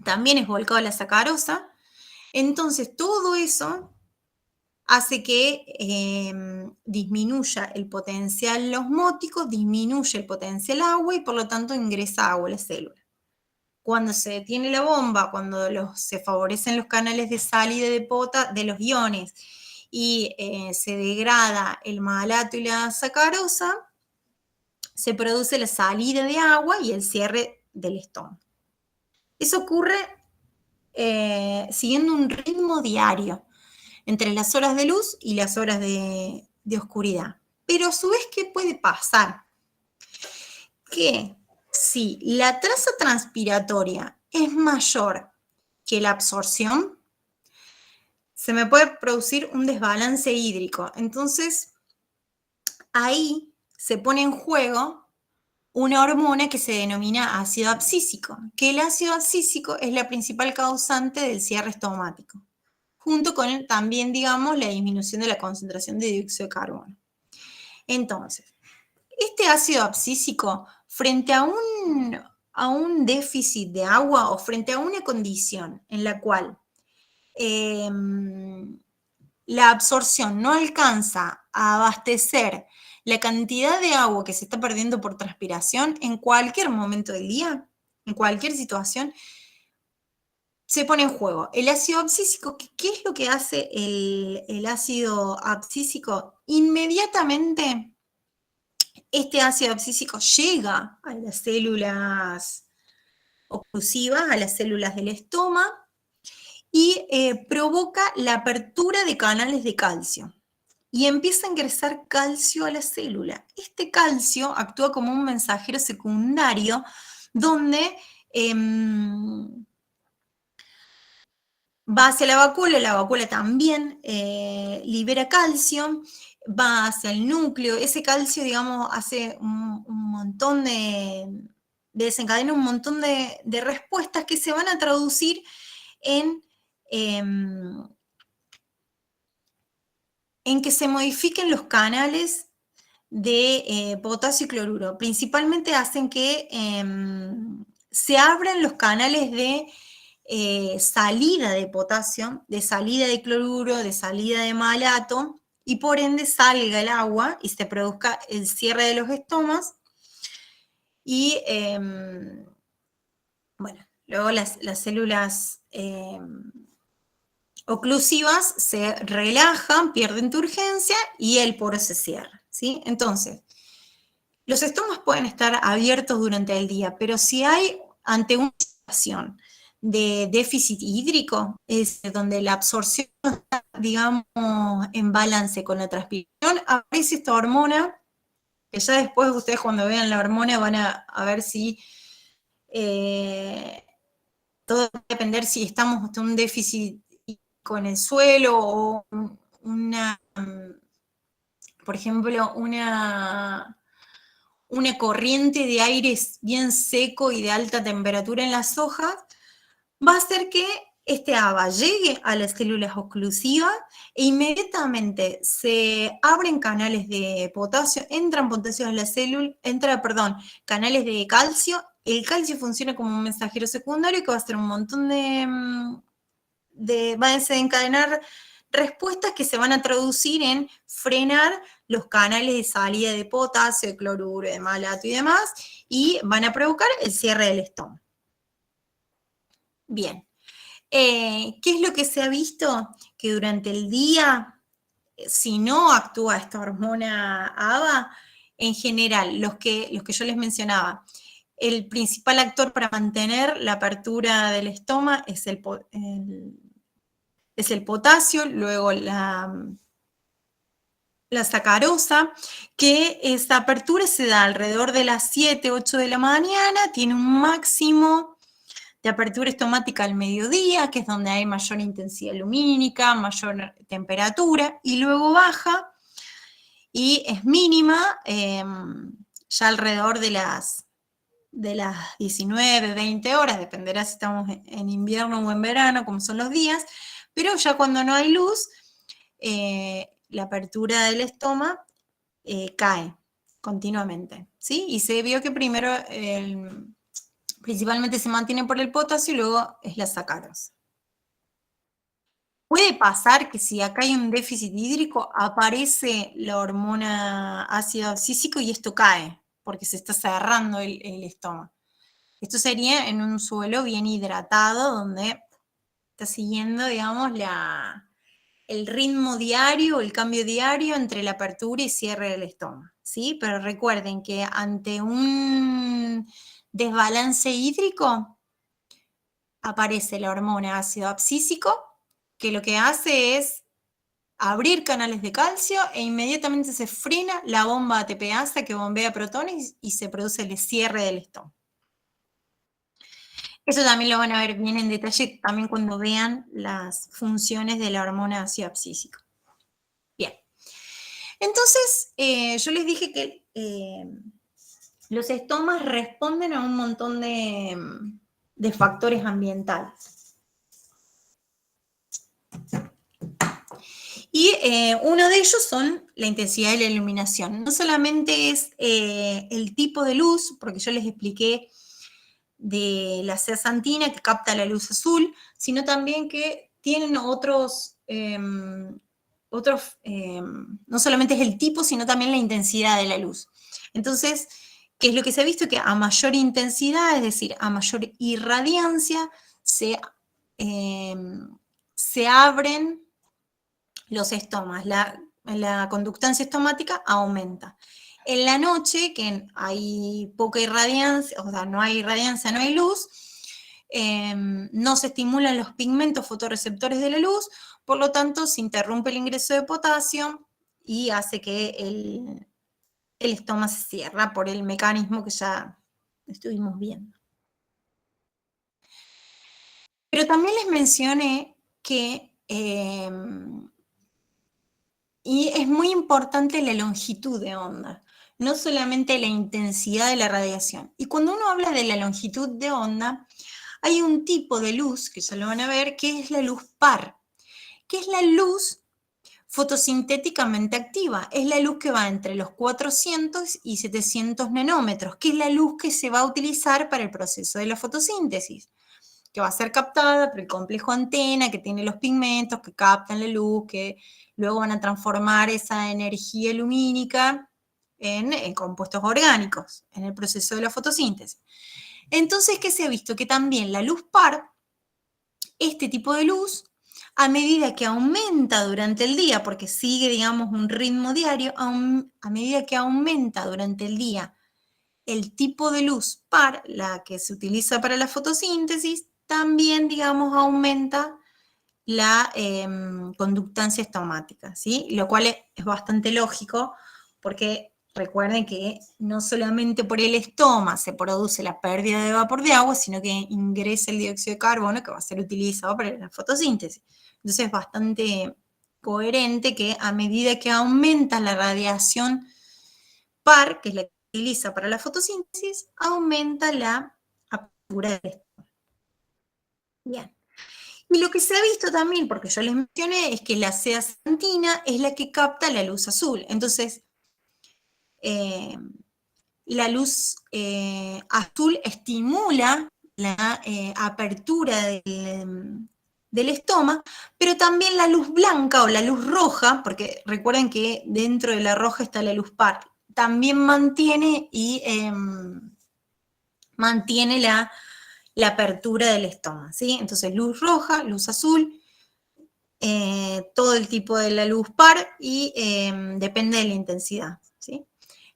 [SPEAKER 1] a la sacarosa. Entonces, todo eso hace que disminuya el potencial osmótico, disminuye el potencial agua y por lo tanto ingresa agua a la célula. Cuando se detiene la bomba, cuando se favorecen los canales de salida de los iones y se degrada el malato y la sacarosa, se produce la salida de agua y el cierre del estómago. Eso ocurre siguiendo un ritmo diario entre las horas de luz y las horas de oscuridad. Pero a su vez, ¿qué puede pasar? Que si la traza transpiratoria es mayor que la absorción, se me puede producir un desbalance hídrico. Entonces, ahí se pone en juego una hormona que se denomina ácido abscísico, que el ácido abscísico es la principal causante del cierre estomático, junto con también, digamos, la disminución de la concentración de dióxido de carbono. Entonces, este ácido abscísico, frente a un déficit de agua o frente a una condición en la cual la absorción no alcanza a abastecer la cantidad de agua que se está perdiendo por transpiración en cualquier momento del día, en cualquier situación, se pone en juego. El ácido abscísico, ¿qué es lo que hace el ácido abscísico? Inmediatamente este ácido abscísico llega a las células oclusivas, a las células del estómago, y provoca la apertura de canales de calcio. Y empieza a ingresar calcio a la célula. Este calcio actúa como un mensajero secundario donde va hacia la vacuola también libera calcio, va hacia el núcleo, ese calcio, digamos, hace un montón desencadena un montón de respuestas que se van a traducir en que se modifiquen los canales de potasio y cloruro. Principalmente hacen que se abran los canales de salida de potasio, de salida de cloruro, de salida de malato, y por ende salga el agua y se produzca el cierre de los estomas. Y bueno, luego las células oclusivas se relajan, pierden turgencia y el poro se cierra, ¿sí? Entonces, los estomas pueden estar abiertos durante el día, pero si hay ante una situación de déficit hídrico, es donde la absorción está, digamos, en balance con la transpiración, aparece esta hormona, que ya después ustedes cuando vean la hormona van a ver si todo va a depender si estamos ante un déficit en el suelo o por ejemplo, una corriente de aire bien seco y de alta temperatura en las hojas, va a hacer que este ABA llegue a las células oclusivas e inmediatamente se abren canales de potasio, entran potasios a la célula, canales de calcio. El calcio funciona como un mensajero secundario que va a hacer un montón va a desencadenar respuestas que se van a traducir en frenar los canales de salida de potasio, de cloruro, de malato y demás, y van a provocar el cierre del estómago. Bien. ¿Qué es lo que se ha visto? Que durante el día, si no actúa esta hormona ABA, en general, los que yo les mencionaba, el principal actor para mantener la apertura del estómago es el potasio, luego la sacarosa, que esta apertura se da alrededor de las 7, 8 de la mañana, tiene un máximo de apertura estomática al mediodía, que es donde hay mayor intensidad lumínica, mayor temperatura, y luego baja y es mínima ya alrededor de las 19, 20 horas, dependerá si estamos en invierno o en verano, como son los días, pero ya cuando no hay luz, la apertura del estómago cae continuamente, ¿sí? Y se vio que primero principalmente se mantiene por el potasio y luego es la sacarosa. Puede pasar que si acá hay un déficit hídrico, aparece la hormona ácido abscísico y esto cae, porque se está cerrando el estómago. Esto sería en un suelo bien hidratado, donde está siguiendo, digamos, el ritmo diario, el cambio diario entre la apertura y cierre del estómago, ¿sí? Pero recuerden que ante un desbalance hídrico aparece la hormona ácido abscísico, que lo que hace es abrir canales de calcio e inmediatamente se frena la bomba ATPasa que bombea protones y se produce el cierre del estómago. Eso también lo van a ver bien en detalle también cuando vean las funciones de la hormona ácido abscísico. Bien. Entonces, yo les dije que los estomas responden a un montón de factores ambientales. Y uno de ellos son la intensidad de la iluminación. No solamente es el tipo de luz, porque yo les expliqué de la zeaxantina que capta la luz azul, sino también que tienen otros no solamente es el tipo, sino también la intensidad de la luz. Entonces, ¿qué es lo que se ha visto? Que a mayor intensidad, es decir, a mayor irradiancia, se abren los estomas, la conductancia estomática aumenta. En la noche, que hay poca irradiancia, o sea, no hay irradiancia, no hay luz, no se estimulan los pigmentos fotorreceptores de la luz, por lo tanto se interrumpe el ingreso de potasio y hace que el estoma se cierra por el mecanismo que ya estuvimos viendo. Pero también les mencioné que y es muy importante la longitud de onda, no solamente la intensidad de la radiación. Y cuando uno habla de la longitud de onda, hay un tipo de luz, que ya lo van a ver, que es la luz par, que es la luz fotosintéticamente activa. Es la luz que va entre los 400 y 700 nanómetros, que es la luz que se va a utilizar para el proceso de la fotosíntesis, que va a ser captada por el complejo antena, que tiene los pigmentos que captan la luz, que luego van a transformar esa energía lumínica en compuestos orgánicos, en el proceso de la fotosíntesis. Entonces, ¿qué se ha visto? Que también la luz par, este tipo de luz, a medida que aumenta durante el día, porque sigue, digamos, un ritmo diario, a medida que aumenta durante el día el tipo de luz par, la que se utiliza para la fotosíntesis, también, digamos, aumenta la conductancia estomática, ¿sí? Lo cual es bastante lógico, porque recuerden que no solamente por el estoma se produce la pérdida de vapor de agua, sino que ingresa el dióxido de carbono que va a ser utilizado para la fotosíntesis. Entonces es bastante coherente que a medida que aumenta la radiación par, que es la que se utiliza para la fotosíntesis, aumenta la apertura del estoma. Bien. Y lo que se ha visto también, porque yo les mencioné, es que la zeaxantina es la que capta la luz azul. Entonces, la luz azul estimula la apertura del estoma, pero también la luz blanca o la luz roja, porque recuerden que dentro de la roja está la luz par, también mantiene la apertura del estoma, ¿sí? Entonces, luz roja, luz azul, todo el tipo de la luz par y depende de la intensidad, ¿sí?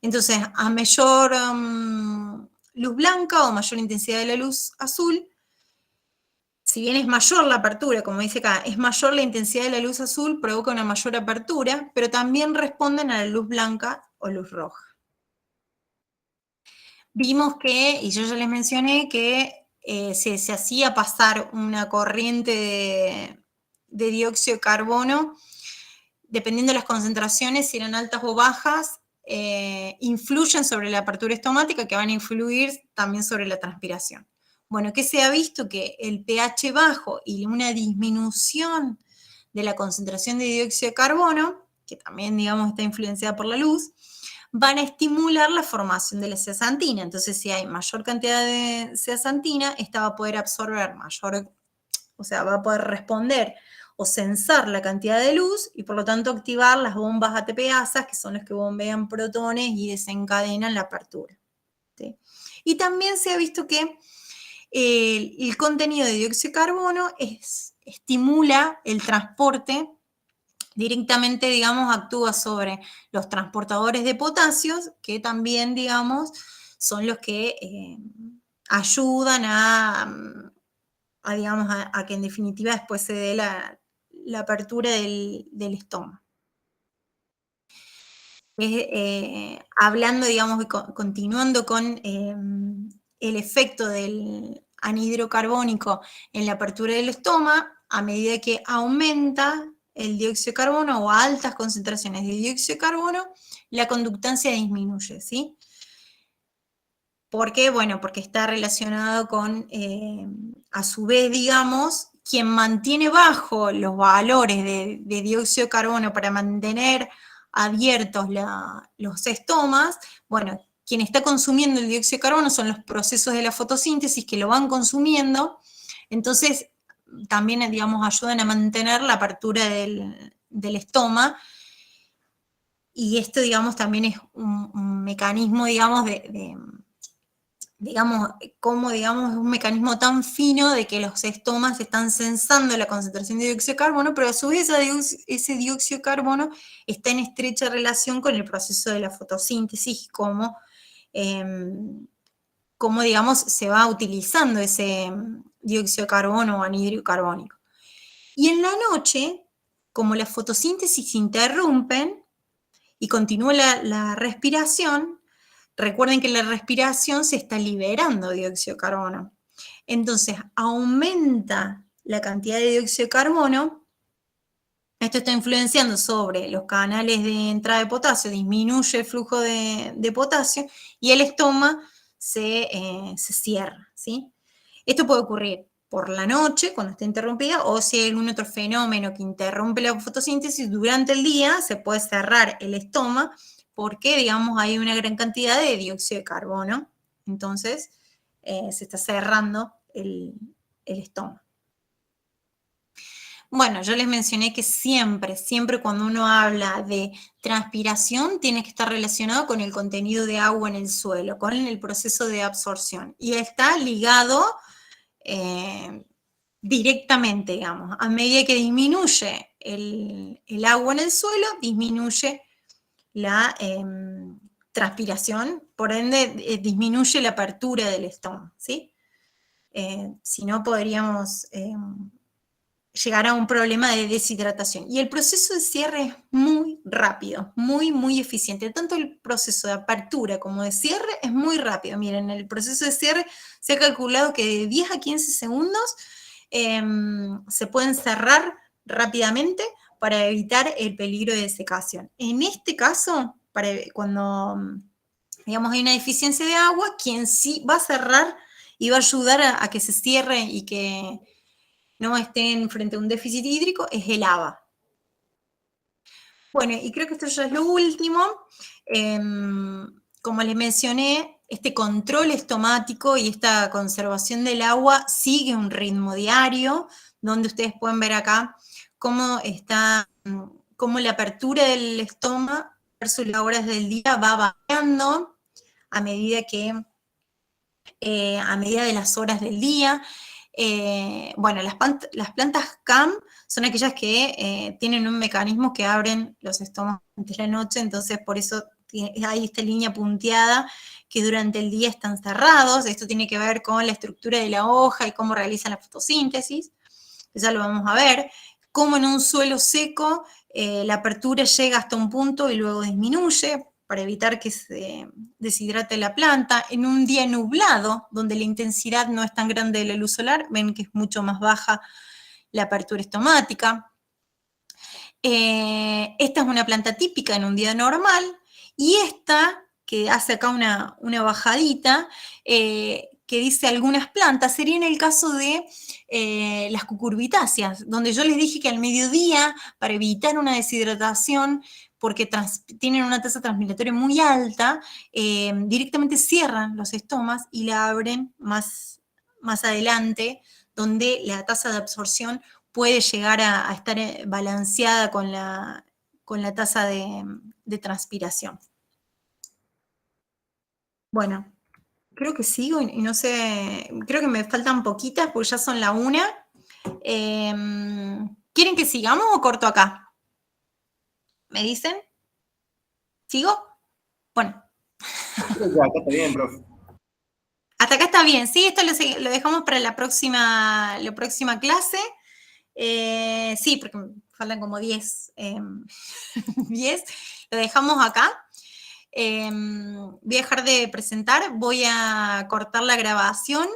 [SPEAKER 1] Entonces, a mayor luz blanca o mayor intensidad de la luz azul, si bien es mayor la apertura, como dice acá, es mayor la intensidad de la luz azul, provoca una mayor apertura, pero también responden a la luz blanca o luz roja. Vimos que, y yo ya les mencioné, que se hacía pasar una corriente de dióxido de carbono, dependiendo de las concentraciones, si eran altas o bajas, influyen sobre la apertura estomática, que van a influir también sobre la transpiración. Bueno, ¿qué se ha visto? Que el pH bajo y una disminución de la concentración de dióxido de carbono, que también, digamos, está influenciada por la luz, van a estimular la formación de la zeaxantina. Entonces, si hay mayor cantidad de zeaxantina, esta va a poder absorber o sea, va a poder responder o sensar la cantidad de luz y por lo tanto activar las bombas ATPasas, que son las que bombean protones y desencadenan la apertura, ¿sí? Y también se ha visto que el contenido de dióxido de carbono estimula el transporte directamente, digamos, actúa sobre los transportadores de potasio, que también, digamos, son los que ayudan digamos, a que en definitiva después se dé la apertura del estoma. Hablando, digamos, continuando con el efecto del anhídrido carbónico en la apertura del estoma, a medida que aumenta el dióxido de carbono o a altas concentraciones de dióxido de carbono, la conductancia disminuye, ¿sí? ¿Por qué? Bueno, porque está relacionado con, a su vez, digamos, quien mantiene bajo los valores de dióxido de carbono para mantener abiertos los estomas, bueno, quien está consumiendo el dióxido de carbono son los procesos de la fotosíntesis que lo van consumiendo, entonces también, digamos, ayudan a mantener la apertura del del estoma. Y esto, digamos, también es un mecanismo, digamos, digamos, como, digamos, es un mecanismo tan fino de que los estomas están sensando la concentración de dióxido de carbono, pero a su vez ese dióxido de carbono está en estrecha relación con el proceso de la fotosíntesis, como, digamos, se va utilizando ese dióxido de carbono o anhídrido carbónico. Y en la noche, como la fotosíntesis se interrumpen y continúa la respiración, recuerden que en la respiración se está liberando dióxido de carbono. Entonces, aumenta la cantidad de dióxido de carbono. Esto está influenciando sobre los canales de entrada de potasio, disminuye el flujo de potasio y el estoma se cierra, ¿sí? Esto puede ocurrir por la noche, cuando está interrumpida, o si hay algún otro fenómeno que interrumpe la fotosíntesis durante el día, se puede cerrar el estoma porque, digamos, hay una gran cantidad de dióxido de carbono. Entonces, se está cerrando el estoma. Bueno, yo les mencioné que siempre cuando uno habla de transpiración, tiene que estar relacionado con el contenido de agua en el suelo, con el proceso de absorción. Y está ligado directamente, digamos. A medida que disminuye el agua en el suelo, disminuye la transpiración, por ende disminuye la apertura del estómago, ¿sí? Si no, podríamos llegar a un problema de deshidratación. Y el proceso de cierre es muy rápido, muy eficiente. Tanto el proceso de apertura como de cierre es muy rápido. Miren, el proceso de cierre se ha calculado que de 10 a 15 segundos se pueden cerrar rápidamente para evitar el peligro de desecación. En este caso, cuando, digamos, hay una deficiencia de agua, quien sí va a cerrar y va a ayudar a que se cierre y que no estén frente a un déficit hídrico es el haba. Bueno, y creo que esto ya es lo último. Como les mencioné, este control estomático y esta conservación del agua sigue un ritmo diario, donde ustedes pueden ver acá cómo la apertura del estómago versus las horas del día va variando a medida de las horas del día. Bueno, las plantas CAM son aquellas que tienen un mecanismo que abren los estómagos durante la noche, entonces por eso hay esta línea punteada que durante el día están cerrados. Esto tiene que ver con la estructura de la hoja y cómo realizan la fotosíntesis. Ya lo vamos a ver. Cómo en un suelo seco la apertura llega hasta un punto y luego disminuye para evitar que se deshidrate la planta. En un día nublado, donde la intensidad no es tan grande de la luz solar, ven que es mucho más baja la apertura estomática. Esta es una planta típica en un día normal, y esta, que hace acá una bajadita, que dice algunas plantas, sería en el caso de las cucurbitáceas, donde yo les dije que al mediodía, para evitar una deshidratación, porque tienen una tasa transpiratoria muy alta, directamente cierran los estomas y la abren más adelante, donde la tasa de absorción puede llegar a estar balanceada con la tasa de transpiración. Bueno, creo que sigo y no sé, creo que me faltan poquitas porque ya son la 1. ¿Quieren que sigamos o corto acá? ¿Me dicen? ¿Sigo? Bueno.
[SPEAKER 5] Ya, acá está bien, profe.
[SPEAKER 1] Hasta acá está bien, sí, esto lo dejamos para la próxima clase. Sí, porque me faltan como 10. 10, lo dejamos acá. Voy a dejar de presentar, voy a cortar la grabación.